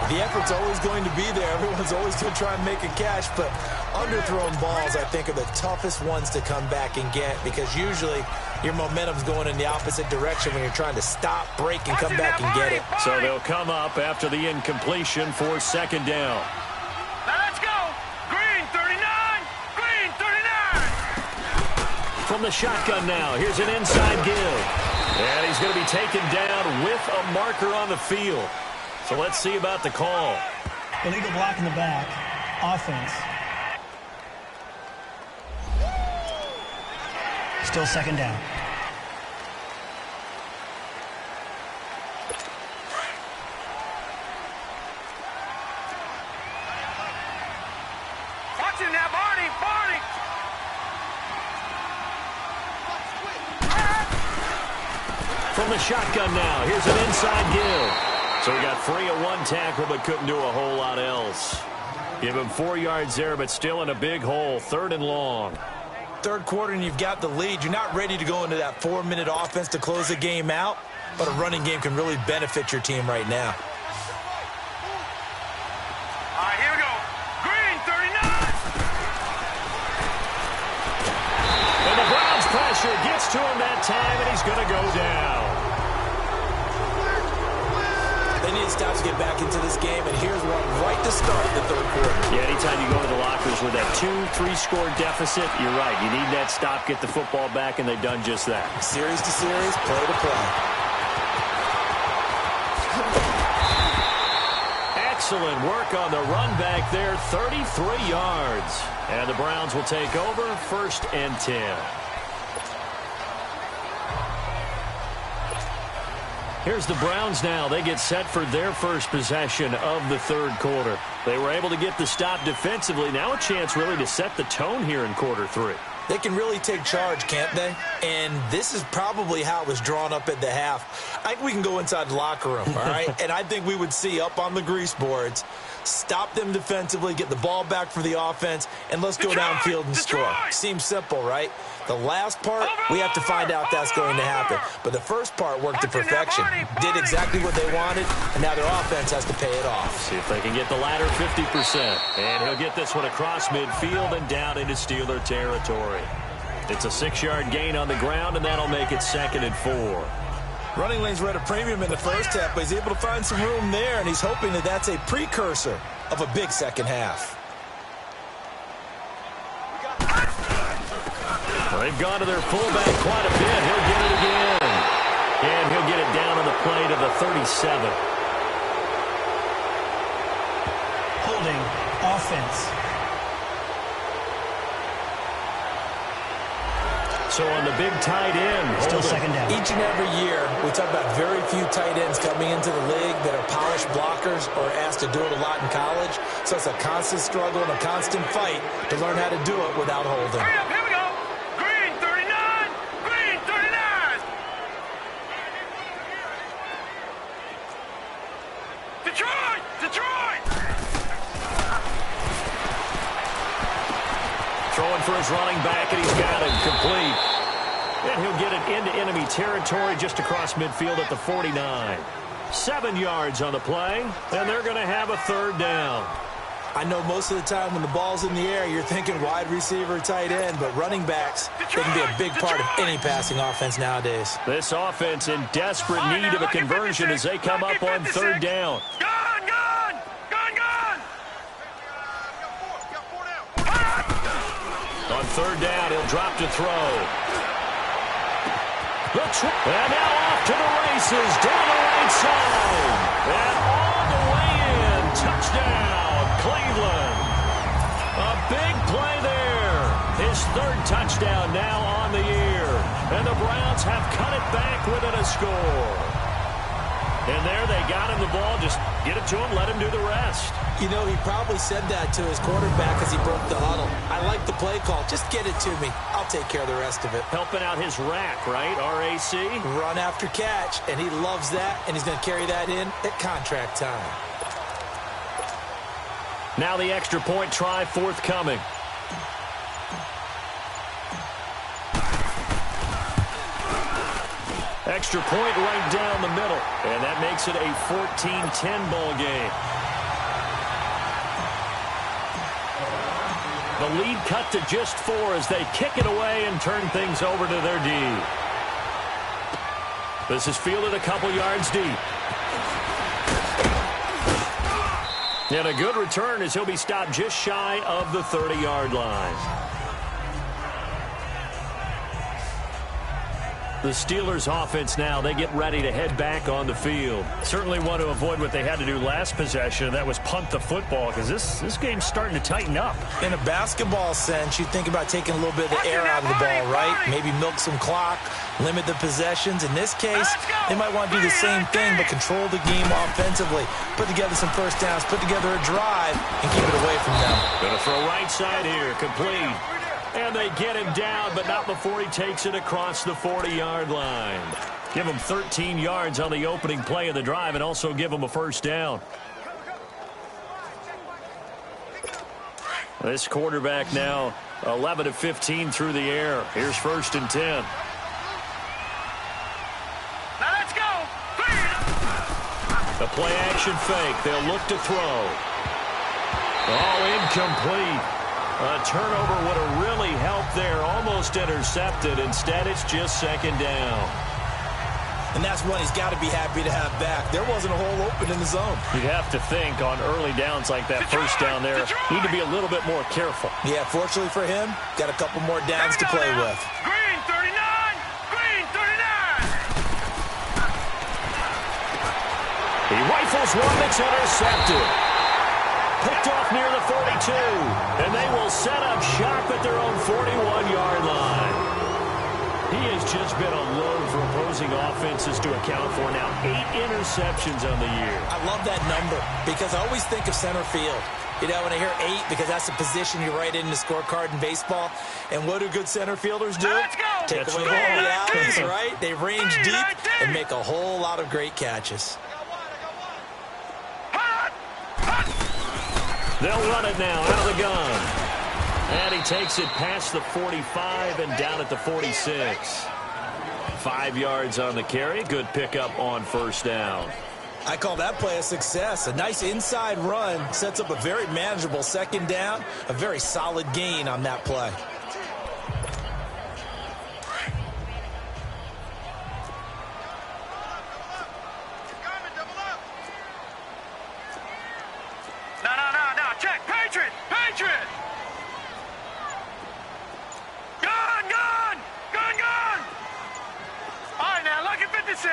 The effort's always going to be there. Everyone's always going to try and make a catch, but underthrown balls, I think, are the toughest ones to come back and get because usually your momentum's going in the opposite direction when you're trying to stop, break, and come back and get it. So they'll come up after the incompletion for second down. Now let's go. Green 39. From the shotgun now, here's an inside give. And he's going to be taken down with a marker on the field. So let's see about the call. Illegal block in the back. Offense. Still second down. Watch it now, Barney. From the shotgun now, here's an inside give. So he got free of one tackle but couldn't do a whole lot else. Give him 4 yards there, but still in a big hole, 3rd and long. Third quarter and you've got the lead. You're not ready to go into that 4-minute offense to close the game out, but a running game can really benefit your team right now. All right, here we go. Green, 39. And the Browns pressure gets to him that time, and he's going to go down. They need to stop to get back into this game, and here's one right to start the third quarter. Yeah, anytime you go to the lockers with that 2-3 score deficit, you're right. You need that stop, get the football back, and they've done just that. Series to series, play to play. Excellent work on the run back there, 33 yards. And the Browns will take over, 1st and 10. Here's the Browns now. They get set for their first possession of the third quarter. They were able to get the stop defensively. Now a chance really to set the tone here in quarter 3. They can really take charge, can't they? And this is probably how it was drawn up at the half. I think we can go inside the locker room, all right? And I think we would see up on the grease boards, stop them defensively, get the ball back for the offense, and let's go downfield and score. Seems simple, right? The last part, we have to find out that's going to happen. But the first part worked to perfection. Did exactly what they wanted, and now their offense has to pay it off. See if they can get the latter 50%. And he'll get this one across midfield and down into Steeler territory. It's a 6-yard gain on the ground, and that'll make it 2nd and 4. Running lanes were at a premium in the first half, but he's able to find some room there, and he's hoping that that's a precursor of a big second half. They've gone to their fullback quite a bit. He'll get it again. And he'll get it down on the play to the 37. Holding offense. So on the big tight end. Still second down. Each and every year, we talk about very few tight ends coming into the league that are polished blockers or asked to do it a lot in college. So it's a constant struggle and a constant fight to learn how to do it without holding. Hurry up, here we go. Green, 39. Green, 39. Detroit, Detroit. Throwing for his running back, and he's got it complete. And he'll get it into enemy territory just across midfield at the 49. 7 yards on the play, and they're going to have a 3rd down. I know most of the time when the ball's in the air, you're thinking wide receiver, tight end, but running backs, they can be a big part of any passing offense nowadays. This offense in desperate need of a conversion as they come up on 3rd down. Gone, gone, gone, gone. On 3rd down, he'll drop to throw. And now off to the races, down the right side. And all the way in, touchdown, Cleveland. A big play there. His 3rd touchdown now on the year. And the Browns have cut it back within a score. And there they got him the ball. Just get it to him, let him do the rest. You know, he probably said that to his quarterback as he broke the huddle. I like the play call. Just get it to me. I'll take care of the rest of it. Helping out his rack, right? RAC. Run after catch, and he loves that, and he's going to carry that in at contract time. Now the extra point try forthcoming. Extra point right down the middle. And that makes it a 14-10 ball game. The lead cut to just 4 as they kick it away and turn things over to their D. This is fielded a couple yards deep. And a good return as he'll be stopped just shy of the 30-yard line. The Steelers offense now, they get ready to head back on the field. Certainly want to avoid what they had to do last possession. That was punt the football because this game's starting to tighten up. In a basketball sense, you think about taking a little bit of the air out of the ball, right? Maybe milk some clock, limit the possessions. In this case, they might want to do the same thing but control the game offensively. Put together some first downs, put together a drive, and keep it away from them. Going to throw right side here, complete. And they get him down, but not before he takes it across the 40-yard line. Give him 13 yards on the opening play of the drive and also give him a first down. This quarterback now 11 of 15 through the air. Here's 1st and 10. Now let's go. The play action fake. They'll look to throw. Oh, incomplete. A turnover would have really helped there. Almost intercepted. Instead, it's just 2nd down. And that's one he's got to be happy to have back. There wasn't a hole open in the zone. You'd have to think on early downs like that, first down there, need to be a little bit more careful. Yeah, fortunately for him, got a couple more downs to play with. Green 39. Green 39. He rifles one that's intercepted. Picked off near the 42. And they will set up shop at their own 41-yard line. He has just been a load for opposing offenses to account for. Now 8 interceptions on the year. I love that number because I always think of center field. You know, when I hear 8, because that's the position you write in the scorecard in baseball. And what do good center fielders do? Let's go. Take away all the outs, right? They range deep and make a whole lot of great catches. They'll run it now out of the gun. And he takes it past the 45 and down at the 46. 5 yards on the carry. Good pickup on 1st down. I call that play a success. A nice inside run sets up a very manageable 2nd down. A very solid gain on that play. No. Check. Patriot. Gun. All right, now, lucky 56.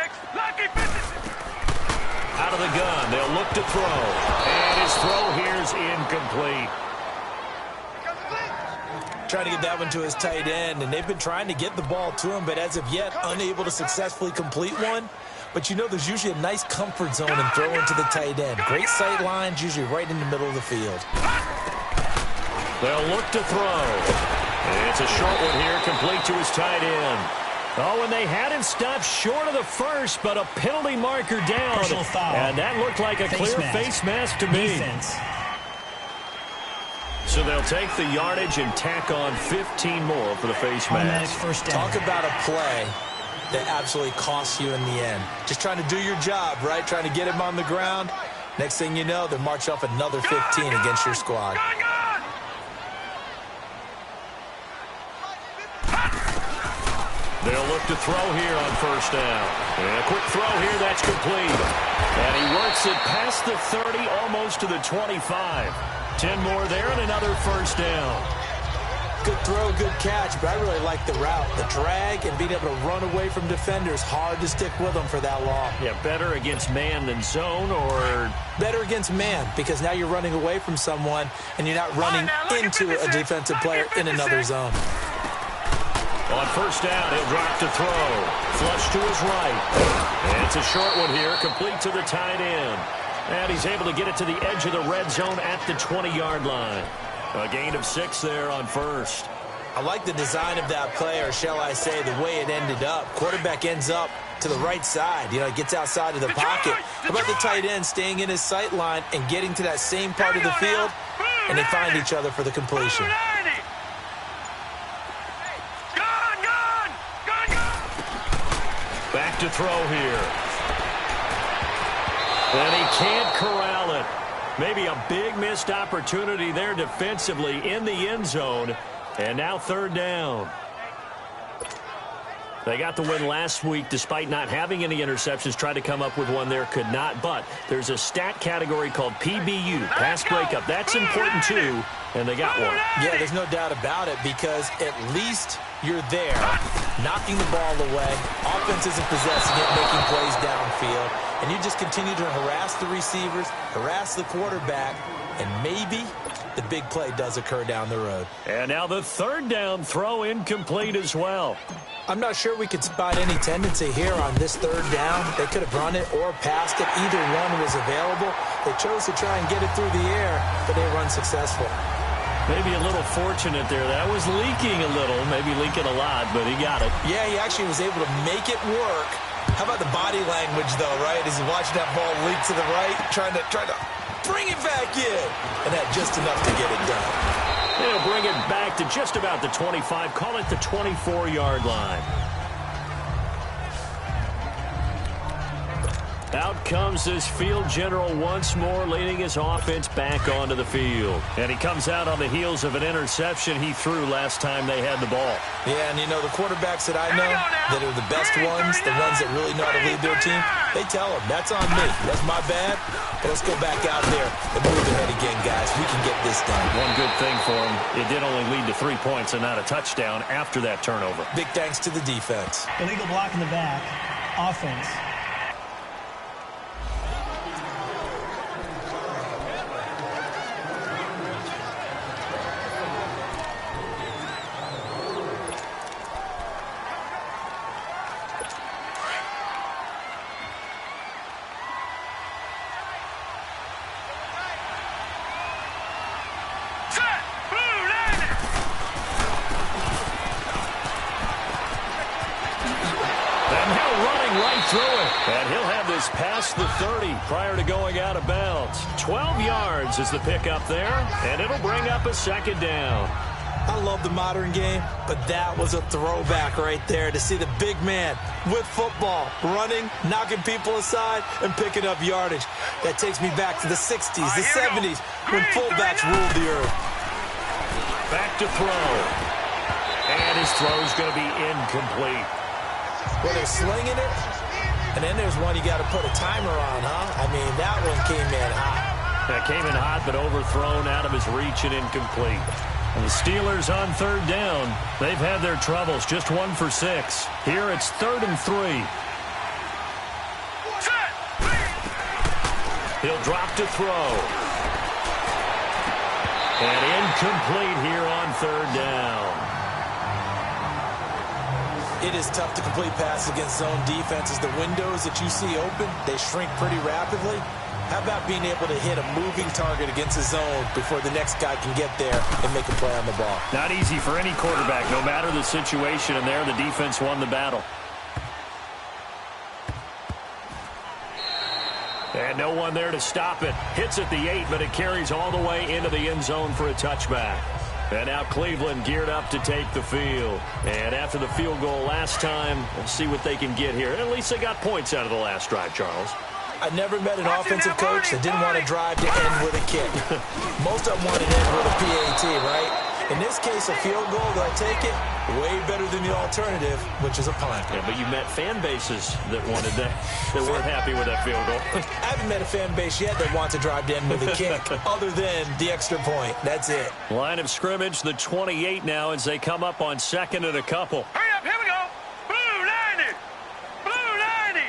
Out of the gun. They'll look to throw. And his throw here's incomplete. Trying to get that one to his tight end, and they've been trying to get the ball to him, but as of yet, unable to successfully complete one. But you know there's usually a nice comfort zone in throwing to the tight end. Great sight lines, usually right in the middle of the field. They'll look to throw. It's a short one here, complete to his tight end. Oh, and they had him stopped short of the first, but a penalty marker down. Personal foul. And that looked like a clear face mask to me. Defense. So they'll take the yardage and tack on 15 more for the face Automatic mask. 1st down. Talk about a play that absolutely costs you in the end. Just trying to do your job, right? Trying to get him on the ground. Next thing you know, they march off another 15 against your squad. They'll look to throw here on 1st down. And a quick throw here, that's complete. And he works it past the 30, almost to the 25. 10 more there and another 1st down. Good throw, good catch, but I really like the route. The drag and being able to run away from defenders, hard to stick with them for that long. Yeah, better against man than zone, or better against man, because now you're running away from someone and you're not running into a defensive player in another zone. On 1st down, he'll drop to throw. Flush to his right. And it's a short one here, complete to the tight end. And he's able to get it to the edge of the red zone at the 20-yard line. A gain of 6 there on 1st. I like the design of that play, or shall I say the way it ended up. Quarterback ends up to the right side. You know, gets outside of the pocket. How about the tight end staying in his sight line and getting to that same part of the field, and they find each other for the completion. Back to throw here. And he can't corral it. Maybe a big missed opportunity there defensively in the end zone. And now 3rd down. They got the win last week despite not having any interceptions. Tried to come up with one there, could not. But there's a stat category called PBU, pass breakup. That's important too, and they got one. Yeah, there's no doubt about it, because at least you're there, knocking the ball away. Offense isn't possessing it, making plays downfield. And you just continue to harass the receivers, harass the quarterback, and maybe the big play does occur down the road. And now the 3rd down throw incomplete as well. I'm not sure we could spot any tendency here on this 3rd down. They could have run it or passed it. Either one was available. They chose to try and get it through the air, but they were unsuccessful. Maybe a little fortunate there. That was leaking a little, maybe leaking a lot, but he got it. Yeah, he actually was able to make it work. How about the body language, though, right? As he watched that ball leak to the right, trying to bring it back in. And had just enough to get it done. And he'll bring it back to just about the 25. Call it the 24-yard line. Out comes this field general once more, leading his offense back onto the field. And he comes out on the heels of an interception he threw last time they had the ball. Yeah, and you know, the quarterbacks that I know that are the best ones, the ones that really know how to lead their team, they tell them, that's on me. That's my bad. But let's go back out there and move ahead again, guys. We can get this done. One good thing for him, it did only lead to 3 points and not a touchdown after that turnover. Big thanks to the defense. Illegal block in the back. Offense. And he'll have this past the 30 prior to going out of bounds. 12 yards is the pickup there, and it'll bring up a second down. I love the modern game, but that was a throwback right there to see the big man with football, running, knocking people aside, and picking up yardage. That takes me back to the 60s, the 70s, when fullbacks ruled the earth. Back to throw. And his throw's going to be incomplete. Well, they're slinging it. And then there's one you got to put a timer on, huh? I mean, that one came in hot. That came in hot, but overthrown, out of his reach and incomplete. And the Steelers on third down. They've had their troubles, just 1 for 6. Here it's 3rd and 3. He'll drop to throw. And incomplete here on 3rd down. It is tough to complete passes against zone defenses. The windows that you see open, they shrink pretty rapidly. How about being able to hit a moving target against a zone before the next guy can get there and make a play on the ball? Not easy for any quarterback, no matter the situation, and there the defense won the battle. And no one there to stop it. Hits at the 8, but it carries all the way into the end zone for a touchback. And now Cleveland geared up to take the field. And after the field goal last time, we'll see what they can get here. And at least they got points out of the last drive, Charles. I never met an offensive coach that didn't want to drive to end with a kick. Most of them want to end with a PAT, right? In this case, a field goal, they'll take it. Way better than the alternative, which is a punt. Yeah, but you met fan bases that wanted that, that weren't happy with that field goal. I haven't met a fan base yet that wants to drive to end with a kick, other than the extra point. That's it. Line of scrimmage, the 28 now, as they come up on 2nd and a couple. Hurry up, here we go. Blue 90. Blue 90.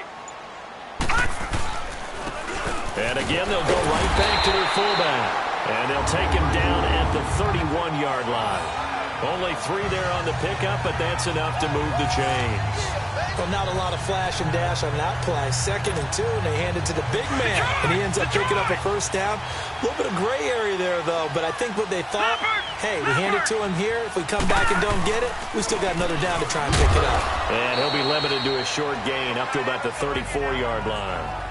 And again, they'll go right back to their fullback. And they'll take him down at the 31-yard line. Only 3 there on the pickup, but that's enough to move the chains. Well, not a lot of flash and dash on that play. 2nd and 2, and they hand it to the big man. And he ends up picking up a first down. A little bit of gray area there, though. But I think what they thought, hey, we hand it to him here. If we come back and don't get it, we still got another down to try and pick it up. And he'll be limited to a short gain up to about the 34-yard line.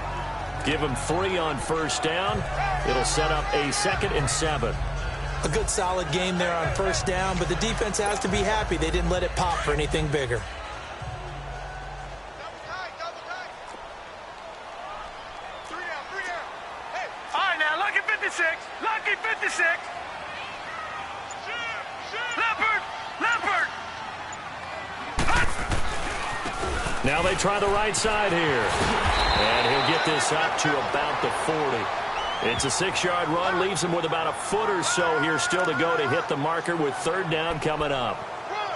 Give him 3 on first down. It'll set up a 2nd and 7. A good solid game there on first down, but the defense has to be happy they didn't let it pop for anything bigger. All right, now, lucky 56. Lucky 56. Leopard. Leopard. Now they try the right side here. And he'll get this up to about the 40. It's a 6-yard run, leaves him with about a foot or so here still to go to hit the marker with 3rd down coming up.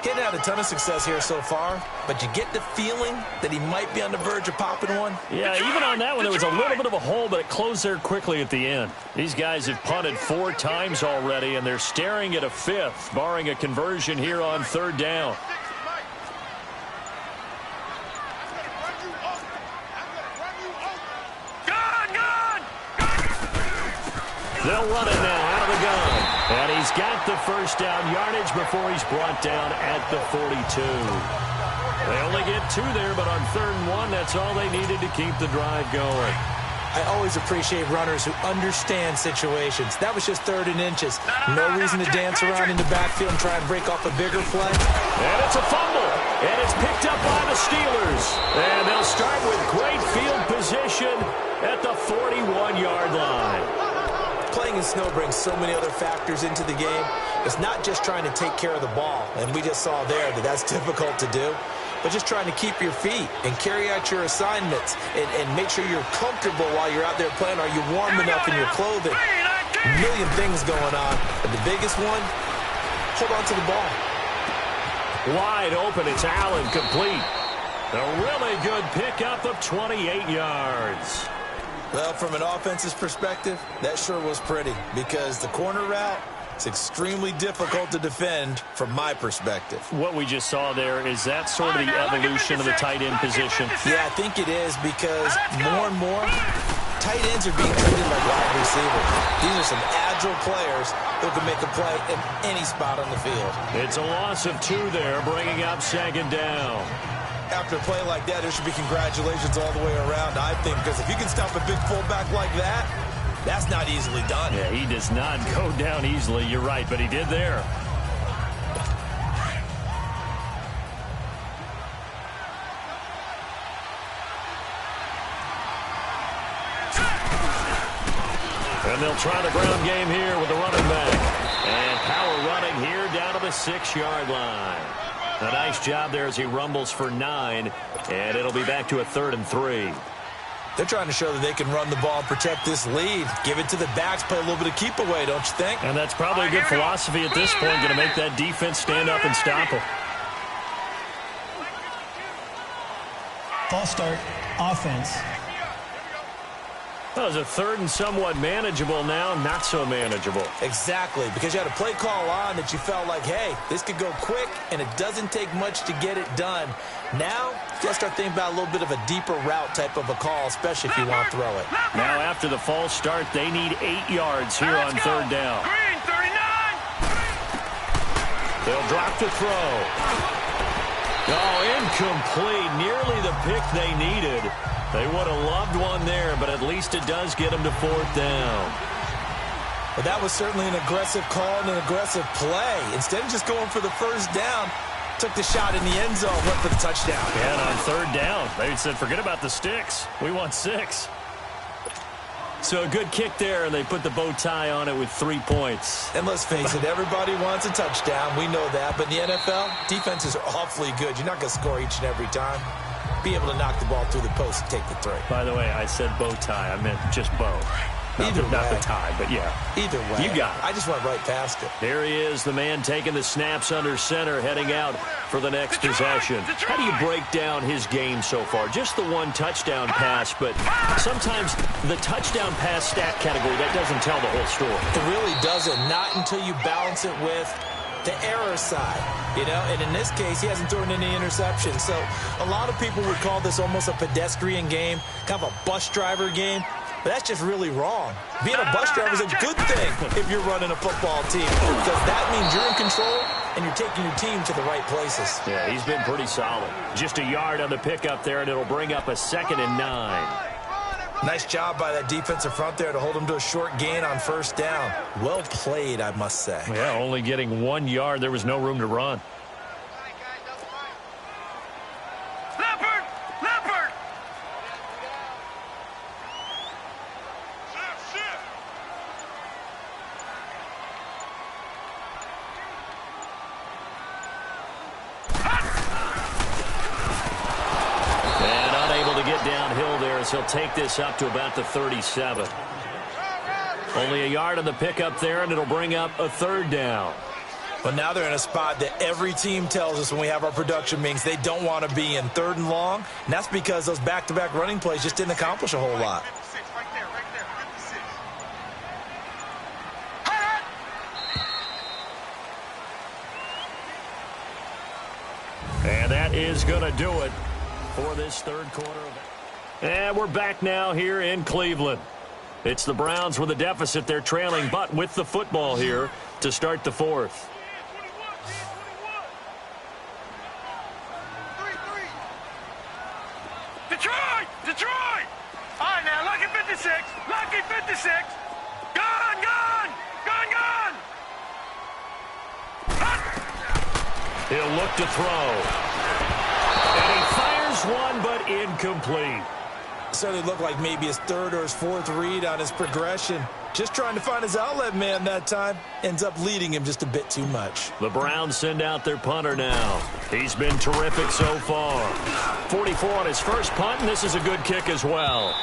Getting had a ton of success here so far, but you get the feeling that he might be on the verge of popping one. Yeah, even on that one, there was a little bit of a hole, but it closed there quickly at the end. These guys have punted 4 times already, and they're staring at a 5th, barring a conversion here on 3rd down. They'll run it now out of the gun. And he's got the first down yardage before he's brought down at the 42. They only get 2 there, but on 3rd and 1, that's all they needed to keep the drive going. I always appreciate runners who understand situations. That was just 3rd and inches. No reason to dance around in the backfield and try and break off a bigger play. And it's a fumble. And it's picked up by the Steelers. And they'll start with great field position at the 41-yard line. Playing in snow brings so many other factors into the game. It's not just trying to take care of the ball, and we just saw there that that's difficult to do, but just trying to keep your feet and carry out your assignments and make sure you're comfortable while you're out there playing. Are you warm enough in your clothing? A million things going on, but the biggest one, hold on to the ball. Wide open, it's Allen, complete. A really good pickup of 28 yards. Well, from an offense's perspective, that sure was pretty because the corner route is extremely difficult to defend from my perspective. What we just saw there, is that sort of the evolution of the tight end position? Yeah, I think it is because more and more, tight ends are being treated like wide receivers. These are some agile players who can make a play in any spot on the field. It's a loss of 2 there, bringing up 2nd down. After a play like that, there should be congratulations all the way around, I think, because if you can stop a big fullback like that, that's not easily done. Yeah, he does not go down easily. You're right, but he did there. And they'll try the ground game here with the running back. And power running here down to the 6-yard line. A nice job there as he rumbles for 9, and it'll be back to a 3rd and 3. They're trying to show that they can run the ball and protect this lead. Give it to the backs, play a little bit of keep away, don't you think? And that's probably a good philosophy at this point, going to make that defense stand up and stop them. False start, offense. That was a 3rd and somewhat manageable, now not so manageable. Exactly, because you had a play call on that you felt like, hey, this could go quick, and it doesn't take much to get it done. Now, you got to start thinking about a little bit of a deeper route type of a call, especially if you want to throw it. Now, after the false start, they need 8 yards here on 3rd down. Green, 39. They'll drop to throw. Oh, incomplete. Nearly the pick they needed. They would have loved one there, but at least it does get them to 4th down. But that was certainly an aggressive call and an aggressive play. Instead of just going for the 1st down, took the shot in the end zone, went for the touchdown. Yeah, and on 3rd down, they said, forget about the sticks. We want 6. So a good kick there, and they put the bow tie on it with 3 points. And let's face it, everybody wants a touchdown. We know that. But in the NFL, defenses are awfully good. You're not going to score each and every time. Be able to knock the ball through the post and take the 3. By the way, I said bow tie. I meant just bow. Not the tie, but yeah. Either way. You got it. I just went right past it. There he is, the man taking the snaps under center, heading out for the next possession. How do you break down his game so far? Just the 1 touchdown pass, but sometimes the touchdown pass stat category, that doesn't tell the whole story. It really doesn't. Not until you balance it with the error side, you know, and in this case, he hasn't thrown any interceptions. So a lot of people would call this almost a pedestrian game, kind of a bus driver game, but that's just really wrong. Being a bus driver is a good thing if you're running a football team, because that means you're in control and you're taking your team to the right places. Yeah, he's been pretty solid. Just a yard on the pickup there, and it'll bring up a 2nd and 9. Nice job by that defensive front there to hold him to a short gain on 1st down. Well played, I must say. Yeah, only getting 1 yard. There was no room to run. Leopard! Leopard! And unable to get downhill there as he'll take this up to about the 37. Only a yard on the pickup there, and it'll bring up a 3rd down. But now they're in a spot that every team tells us when we have our production meetings they don't want to be in, 3rd and long. And that's because those back-to-back running plays just didn't accomplish a whole lot. And that is going to do it for this 3rd quarter. And we're back now here in Cleveland. It's the Browns with a deficit. They're trailing, but with the football here to start the 4th. Detroit! Detroit! All right, now, look at 56. 56. Gun, gun, gun, gun. Hut. He'll look to throw. And he fires one, but incomplete. Certainly looked like maybe his third or his fourth read on his progression. Just trying to find his outlet man that time. Ends up leading him just a bit too much. The Browns send out their punter now. He's been terrific so far. 44 on his first punt, and this is a good kick as well.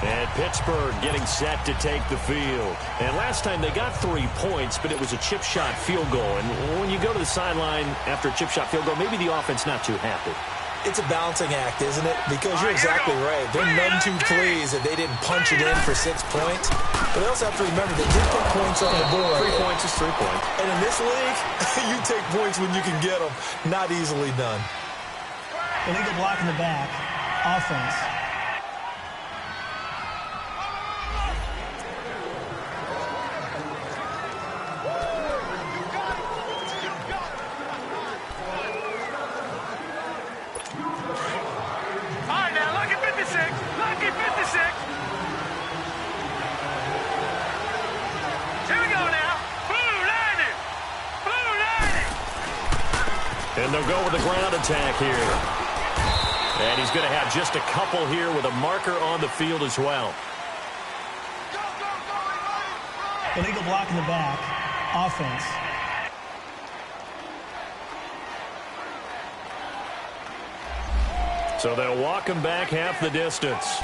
And Pittsburgh getting set to take the field. And last time they got 3 points, but it was a chip shot field goal. And when you go to the sideline after a chip shot field goal, maybe the offense not too happy. It's a balancing act, isn't it? Because you're exactly right. They're none too pleased that they didn't punch it in for 6 points. But they also have to remember they did put points on the board. 3 points is 3 points. And in this league, you take points when you can get them. Not easily done. Illegal block in the back. Offense. And they'll go with the ground attack here. And he's going to have just a couple here with a marker on the field as well. Illegal block in the back. Offense. So they'll walk him back half the distance.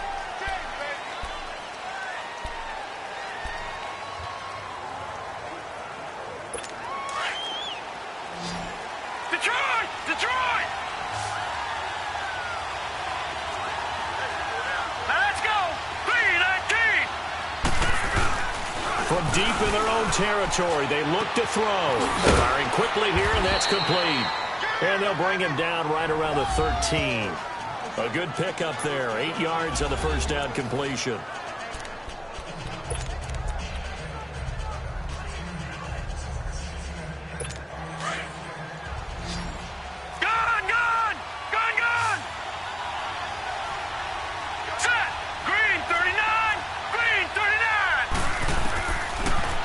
From deep in their own territory, they look to throw. Firing quickly here, and that's complete. And they'll bring him down right around the 13. A good pickup there. 8 yards on the first down completion.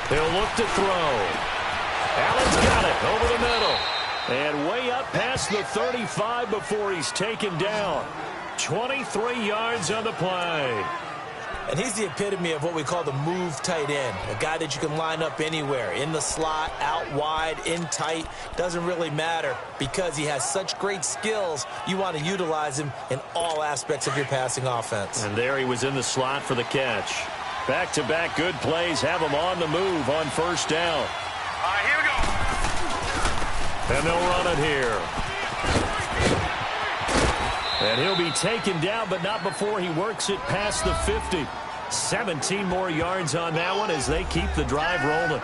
He'll look to throw. Allen's got it over the middle. And way up past the 35 before he's taken down. 23 yards on the play. And he's the epitome of what we call the move tight end. A guy that you can line up anywhere. In the slot, out wide, in tight. Doesn't really matter because he has such great skills. You want to utilize him in all aspects of your passing offense. And there he was in the slot for the catch. Back-to-back good plays have him on the move on first down. All right, here we go. And they'll run it here. And he'll be taken down, but not before he works it past the 50. 17 more yards on that one as they keep the drive rolling.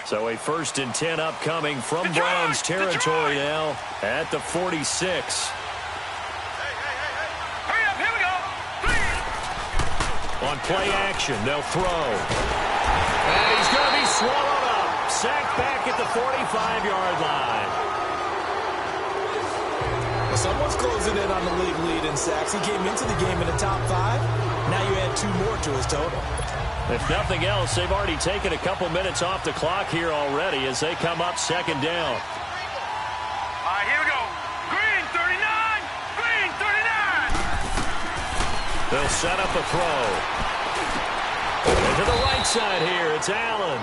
So a 1st and 10 upcoming from Browns territory now at the 46. Hurry up, here we go. On play action, they'll throw. And he's going to be swallowed up. Sacked back at the 45-yard line. Well, someone's closing in on the league lead in sacks. He came into the game in the top 5. Now you add 2 more to his total. If nothing else, they've already taken a couple minutes off the clock here already as they come up 2nd down. All right, here we go. Green, 39. Green, 39. They'll set up a throw. And to the right side here, it's Allen.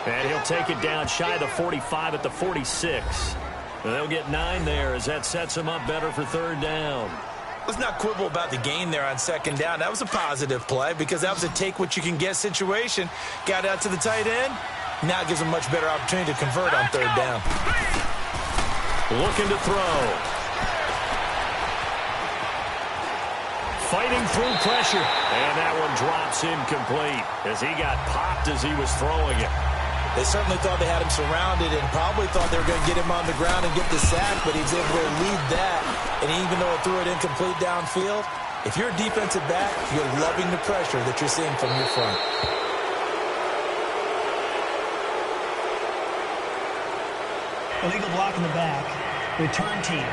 And he'll take it down shy of the 45 at the 46. And they'll get 9 there as that sets them up better for 3rd down. Let's not quibble about the gain there on 2nd down. That was a positive play because that was a take-what-you-can-get situation. Got out to the tight end. Now it gives them a much better opportunity to convert on 3rd down. Looking to throw. Fighting through pressure. And that one drops incomplete as he got popped as he was throwing it. They certainly thought they had him surrounded and probably thought they were going to get him on the ground and get the sack, but he was able to lead that. And even though it threw it incomplete downfield, If you're a defensive back, you're loving the pressure that you're seeing from your front. Illegal block in the back. Return team.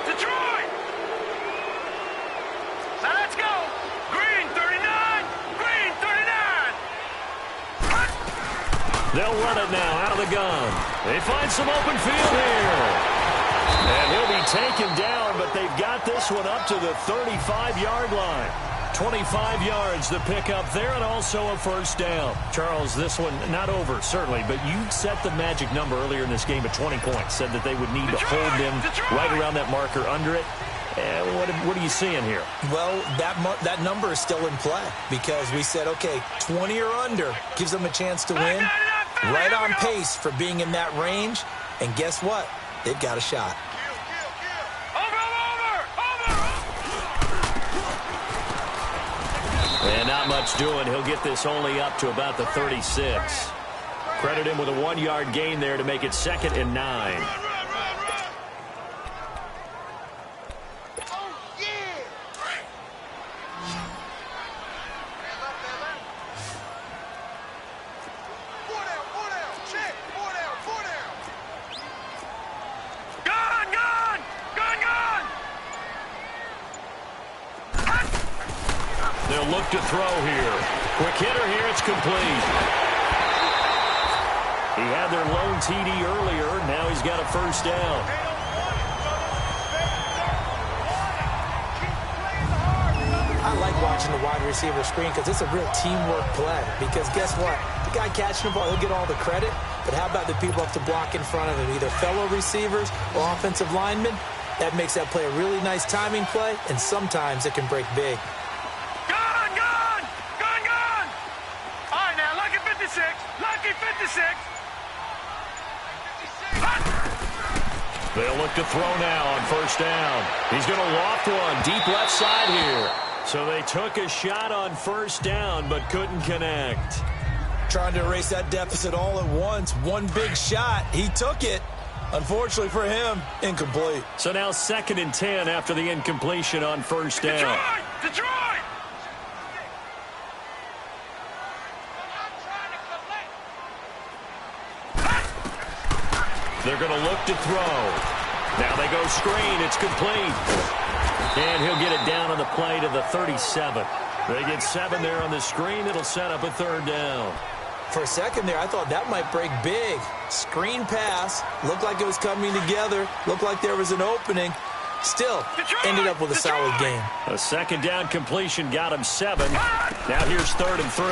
Detroit! Now let's go! Green 39! Green 39! They'll run it now out of the gun. They find some open field here. And he'll be taken down, but they've got this one up to the 35-yard line. 25 yards the pick up there, and also a first down. Charles, this one not over, certainly, but you set the magic number earlier in this game at 20 points. Said that they would need to hold them right around that marker under it. What are you seeing here? Well, that number is still in play because we said, okay, 20 or under gives them a chance to win. Right on pace for being in that range. And guess what? They've got a shot. And not much doing. He'll get this only up to about the 36. Credit him with a 1-yard gain there to make it 2nd and 9. They'll look to throw here. Quick hitter here. It's complete. He had their lone TD earlier. Now he's got a first down. I like watching the wide receiver screen because it's a real teamwork play. Because guess what? The guy catching the ball, he'll get all the credit. But how about the people up to block in front of him, either fellow receivers or offensive linemen? That makes that play a really nice timing play, and sometimes it can break big. Lucky 56. They'll look to throw now on first down. He's going to loft one deep left side here. So they took a shot on first down but couldn't connect. Trying to erase that deficit all at once. One big shot. He took it. Unfortunately for him, incomplete. So now 2nd and 10 after the incompletion on first down. Detroit! They're going to look to throw. Now they go screen. It's complete. And he'll get it down on the play to the 37. They get 7 there on the screen. It'll set up a 3rd down. For a second there, I thought that might break big. Screen pass. Looked like it was coming together. Looked like there was an opening. Still, ended up with a solid game. A 2nd down completion got him 7. Now here's 3rd and 3.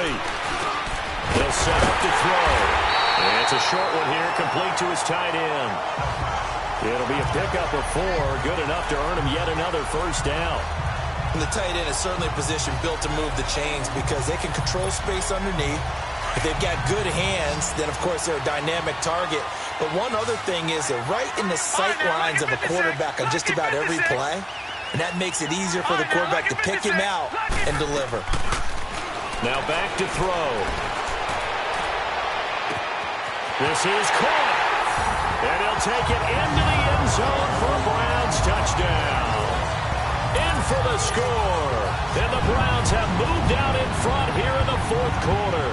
They'll set up to throw. And it's a short one here, complete to his tight end. It'll be a pickup of 4, good enough to earn him yet another first down. And the tight end is certainly a position built to move the chains because they can control space underneath. If they've got good hands, then, of course, they're a dynamic target. But one other thing is they're right in the sight lines of a quarterback on just about every play. And that makes it easier for the quarterback to pick him out and deliver. Now back to throw. This is caught. And he'll take it into the end zone for a Browns touchdown. In for the score. And the Browns have moved out in front here in the 4th quarter.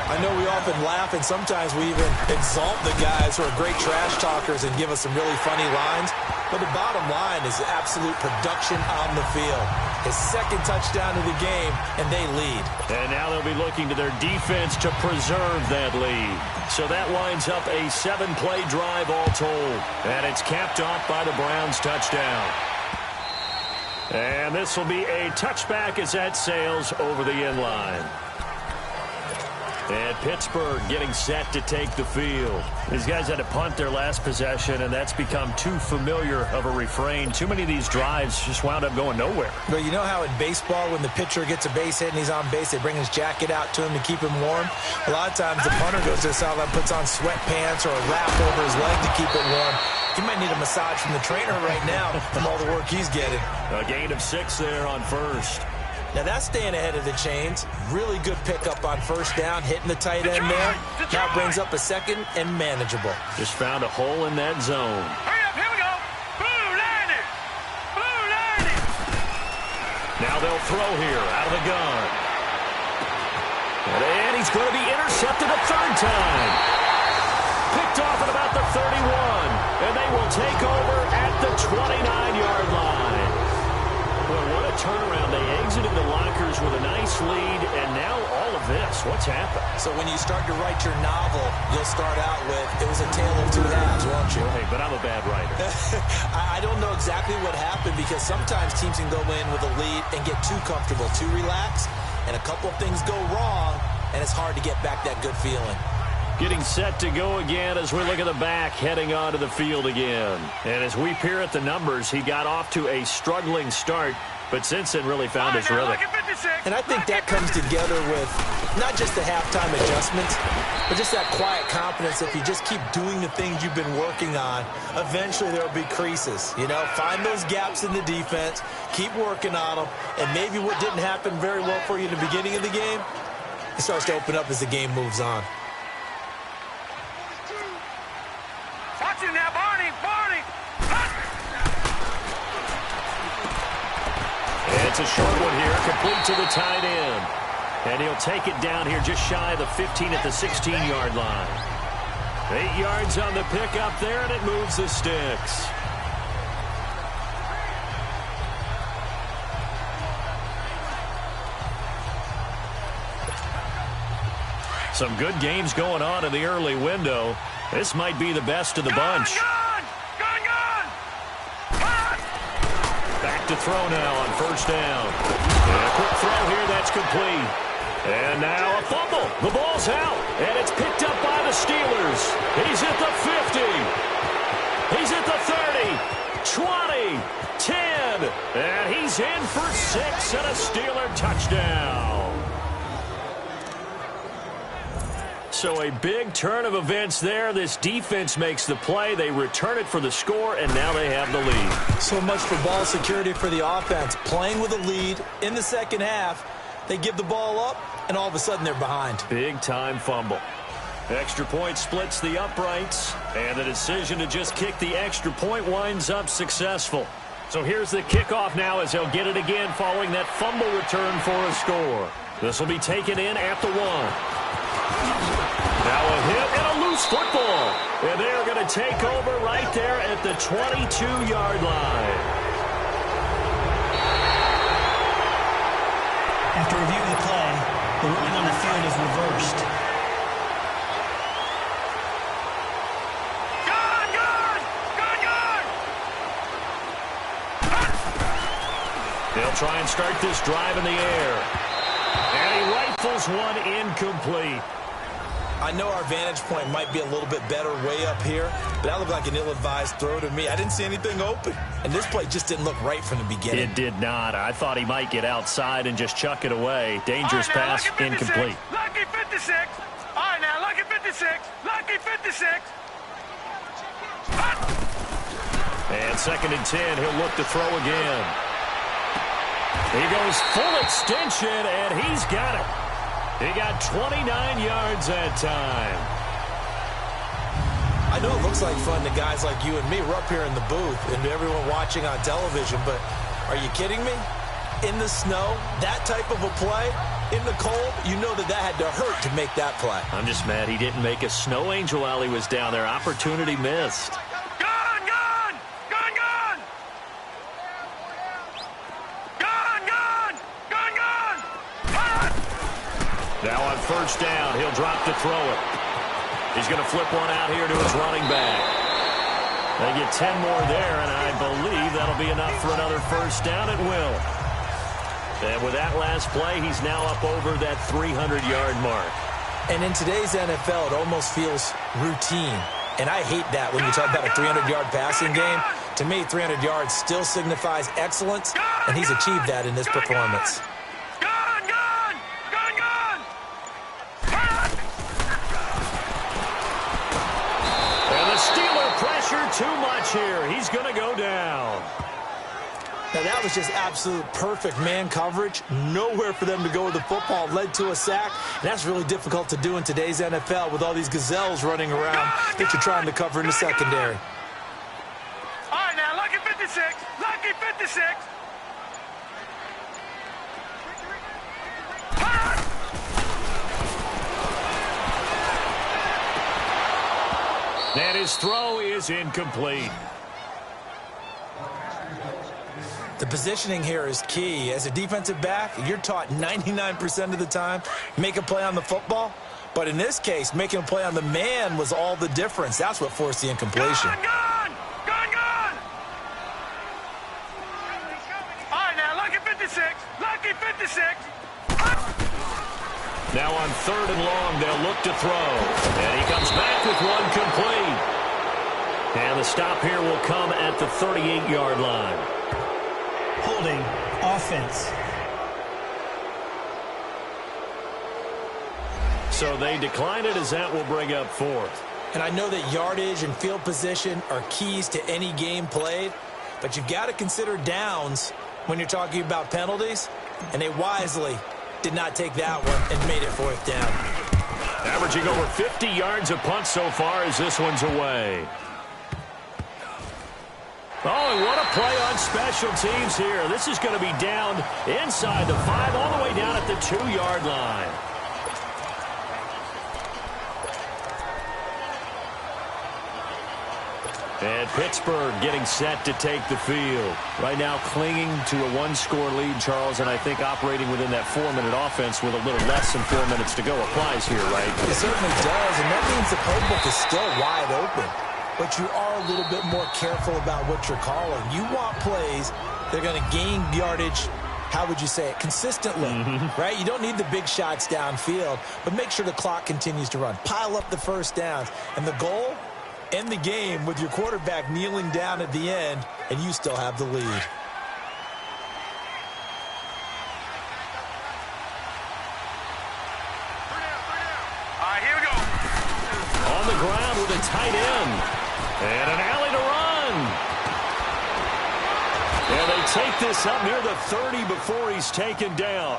I know we often laugh, and sometimes we even exalt the guys who are great trash talkers and give us some really funny lines. But the bottom line is absolute production on the field. His 2nd touchdown of the game, and they lead. And now they'll be looking to their defense to preserve that lead. So that winds up a 7-play drive all told. And it's capped off by the Browns touchdown. And this will be a touchback as that sails over the end line. And Pittsburgh getting set to take the field. These guys had to punt their last possession, and that's become too familiar of a refrain. Too many of these drives just wound up going nowhere. But you know how in baseball, when the pitcher gets a base hit and he's on base, they bring his jacket out to him to keep him warm? A lot of times the punter goes to the sideline, puts on sweatpants or a wrap over his leg to keep it warm. He might need a massage from the trainer right now from all the work he's getting. A gain of 6 there on first. Now that's staying ahead of the chains. Really good pickup on first down, hitting the tight end there. Now brings up a second and manageable. Just found a hole in that zone. Hurry up, here we go. Blue landing. Blue landing. Now they'll throw here out of the gun. And he's going to be intercepted a third time. Picked off at about the 31. And they will take over at the 29-yard line. Boy, what a turnaround. They exited the lockers with a nice lead, and now all of this. What's happened? So when you start to write your novel, you'll start out with, it was a tale of two halves, won't you? Hey, but I'm a bad writer. I don't know exactly what happened because sometimes teams can go in with a lead and get too comfortable, too relaxed, and a couple of things go wrong, and it's hard to get back that good feeling. Getting set to go again as we look at the back, heading onto the field again. And as we peer at the numbers, he got off to a struggling start, but since then really found his rhythm. And I think that comes together with not just the halftime adjustments, but just that quiet confidence. If you just keep doing the things you've been working on, eventually there will be creases. You know, find those gaps in the defense, keep working on them, and maybe what didn't happen very well for you in the beginning of the game, it starts to open up as the game moves on. Watch it now, Barney. Barney. It's a short one here, complete to the tight end. And he'll take it down here just shy of the 15 at the 16-yard line. 8 yards on the pickup there, and it moves the sticks. Some good games going on in the early window. This might be the best of the bunch. Back to throw now on first down. And a quick throw here, that's complete. And now a fumble. The ball's out, and it's picked up by the Steelers. He's at the 50. He's at the 30, 20, 10. And he's in for 6 and a Steeler touchdown. So a big turn of events there. This defense makes the play. They return it for the score, and now they have the lead. So much for ball security for the offense. Playing with a lead in the second half, they give the ball up, and all of a sudden they're behind. Big-time fumble. Extra point splits the uprights, and the decision to just kick the extra point winds up successful. So here's the kickoff now as they'll get it again following that fumble return for a score. This will be taken in at the 1. Now a hit and a loose football. And they're going to take over right there at the 22-yard line. After reviewing the play, the ruling on the field is reversed. They'll try and start this drive in the air. And he rifles one incomplete. I know our vantage point might be a little bit better way up here, but that looked like an ill-advised throw to me. I didn't see anything open. And this play just didn't look right from the beginning. It did not. I thought he might get outside and just chuck it away. Dangerous pass, incomplete. Lucky 56. All right, now, lucky 56. Lucky 56. And 2nd and 10, he'll look to throw again. He goes full extension, and he's got it. He got 29 yards that time. I know it looks like fun to guys like you and me. We're up here in the booth and everyone watching on television, but are you kidding me? In the snow, that type of a play, in the cold, you know that had to hurt to make that play. I'm just mad he didn't make a snow angel while he was down there. Opportunity missed. Now on first down, he'll drop to throw it. He's going to flip one out here to his running back. They get 10 more there, and I believe that'll be enough for another first down. It will. And with that last play, he's now up over that 300-yard mark. And in today's NFL, it almost feels routine. And I hate that when you talk about a 300-yard passing game. To me, 300 yards still signifies excellence, and he's achieved that in this performance. And the Steeler pressure too much here. He's going to go down. Now, that was just absolute perfect man coverage. Nowhere for them to go with the football. Led to a sack. And that's really difficult to do in today's NFL with all these gazelles running around that you're trying to cover in the secondary. All right, now, lucky 56. Lucky 56. And his throw is incomplete. The positioning here is key. As a defensive back, you're taught 99% of the time, make a play on the football. But in this case, making a play on the man was all the difference. That's what forced the incompletion. Gone! All right, now, lucky 56. Lucky 56. Now on 3rd and long, they'll look to throw. And he comes back with one complete. And the stop here will come at the 38-yard line. Holding offense. So they decline it as that will bring up 4th. And I know that yardage and field position are keys to any game played, but you've got to consider downs when you're talking about penalties, and they wisely did not take that one and made it 4th down. Averaging over 50 yards a punt so far as this one's away. Oh, and what a play on special teams here. This is going to be down inside the 5, all the way down at the 2-yard line. And Pittsburgh getting set to take the field. Right now clinging to a 1-score lead, Charles, and I think operating within that 4-minute offense with a little less than 4 minutes to go applies here, right? It certainly does, and that means the playbook is still wide open. But you are a little bit more careful about what you're calling. You want plays that are going to gain yardage, how would you say it, consistently, right? You don't need the big shots downfield, but make sure the clock continues to run. Pile up the first downs. And the goal, end the game with your quarterback kneeling down at the end, and you still have the lead. All right, here we go. On the ground with a tight end. And an alley to run. And they take this up near the 30 before he's taken down.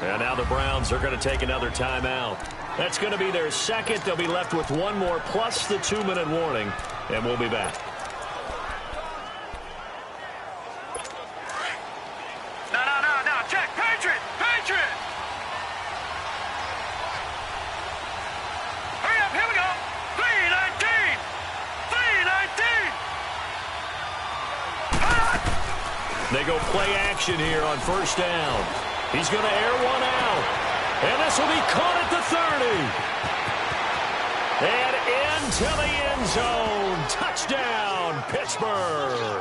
And now the Browns are going to take another timeout. That's going to be their second. They'll be left with one more plus the 2-minute warning. And we'll be back. No. Check. Patriot. Hurry up. Here we go. 319. They go play action here on 1st down. He's going to air one out. And this will be caught at the 30. And into the end zone. Touchdown, Pittsburgh.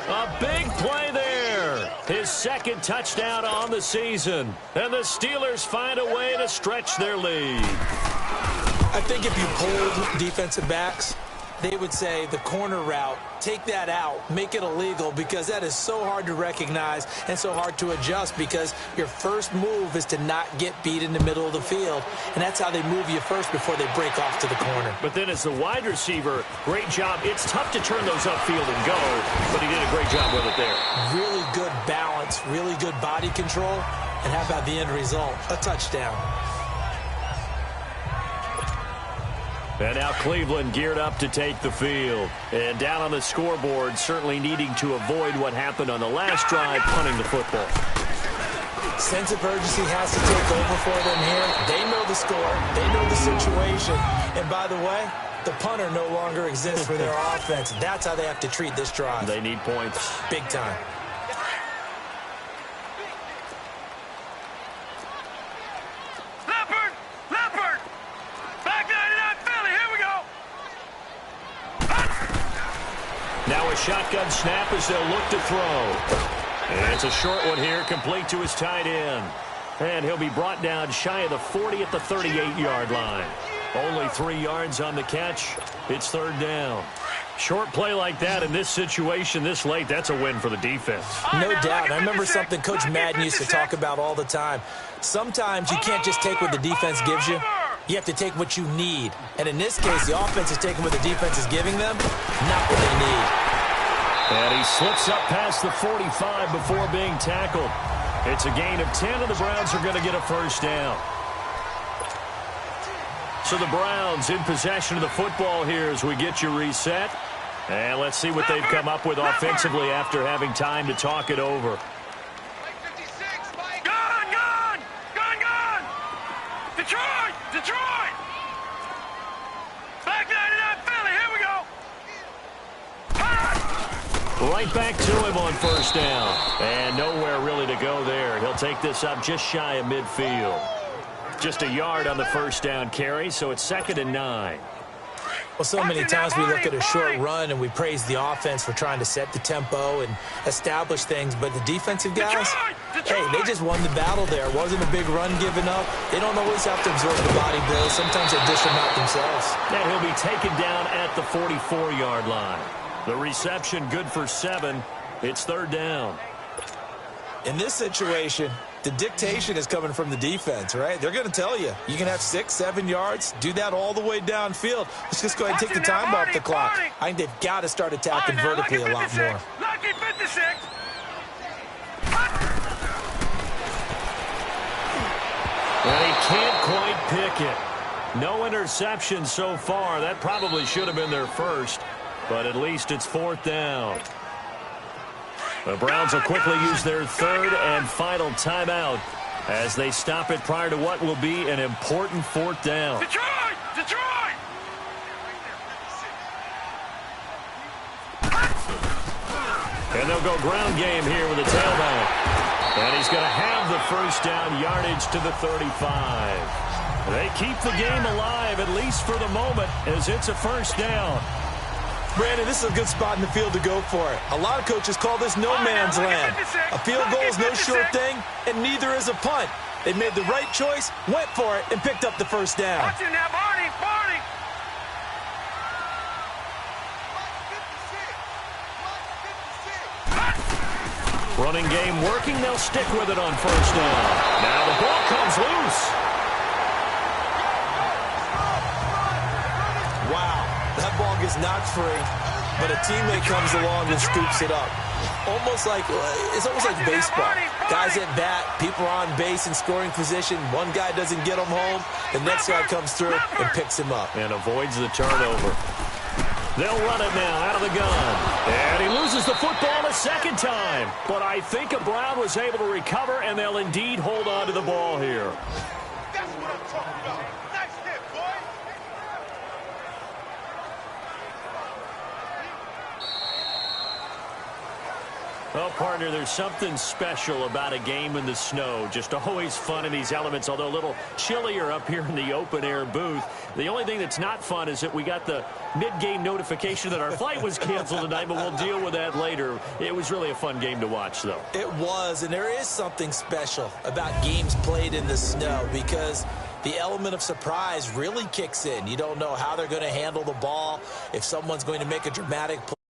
A big play there. His 2nd touchdown on the season. And the Steelers find a way to stretch their lead. I think if you pulled defensive backs, they would say the corner route, take that out, make it illegal, because that is so hard to recognize and so hard to adjust, because your first move is to not get beat in the middle of the field, and that's how they move you first before they break off to the corner. But then as the wide receiver, great job. It's tough to turn those upfield and go, but he did a great job with it there. Really good balance, really good body control, and how about the end result? A touchdown. And now Cleveland geared up to take the field. And down on the scoreboard, certainly needing to avoid what happened on the last drive, punting the football. Sense of urgency has to take over for them here. They know the score. They know the situation. And by the way, the punter no longer exists for their offense. That's how they have to treat this drive. They need points. Big time. Leopard! Back 99 Philly, here we go! Now a shotgun snap as they'll look to throw. And it's a short one here, complete to his tight end. And he'll be brought down shy of the 40 at the 38-yard line. Only 3 yards on the catch. It's third down. Short play like that in this situation this late, that's a win for the defense. No doubt. I remember something Coach Madden used to talk about all the time. Sometimes you can't just take what the defense gives you. You have to take what you need. And in this case, the offense is taking what the defense is giving them, not what they need. And he slips up past the 45 before being tackled. It's a gain of 10, and the Browns are going to get a first down. So the Browns in possession of the football here as we get you reset. And let's see what they've come up with offensively after having time to talk it over. Detroit! Detroit! Back 99 Philly, here we go! Right back to him on first down. And nowhere really to go there. He'll take this up just shy of midfield. Just a yard on the first down carry, so it's 2nd and 9. Well, so many times we look at a short run and we praise the offense for trying to set the tempo and establish things, but the defensive guys, hey, they just won the battle there. It wasn't a big run given up. They don't always have to absorb the body blows. Sometimes they dish them out themselves. And he'll be taken down at the 44-yard line. The reception good for 7. It's third down. In this situation, the dictation is coming from the defense, right? They're going to tell you, you can have 6, 7 yards, do that all the way downfield. Let's just go ahead and take the time off the clock. I think they've got to start attacking vertically a lot more. Lucky 56. And he can't quite pick it. No interception so far. That probably should have been their first, but at least it's fourth down. The Browns will quickly use their third and final timeout as they stop it prior to what will be an important fourth down. Detroit! Detroit! And they'll go ground game here with a tailback. And he's going to have the first down yardage to the 35. They keep the game alive, at least for the moment, as it's a first down. Brandon, this is a good spot in the field to go for it. A lot of coaches call this no man's land. A field goal is no sure thing, and neither is a punt. They made the right choice, went for it, and picked up the first down. Watch it now, Barney! Barney! Running game working. They'll stick with it on first down. Now the ball comes loose. Wow, that ball gets knocked free, but a teammate comes along and scoops it up. It's almost like baseball. Guys at bat, people are on base in scoring position. One guy doesn't get him home. The next guy comes through and picks him up. And avoids the turnover. They'll run it now out of the gun. And he loses the football a second time. But I think a Brown was able to recover, and they'll indeed hold on to the ball here. That's what I'm talking about. Nice hit, boy! Well, partner, there's something special about a game in the snow. Just always fun in these elements, although a little chillier up here in the open-air booth. The only thing that's not fun is that we got the mid-game notification that our flight was canceled tonight, but we'll deal with that later. It was really a fun game to watch, though. It was, and there is something special about games played in the snow because the element of surprise really kicks in. You don't know how they're going to handle the ball, if someone's going to make a dramatic play.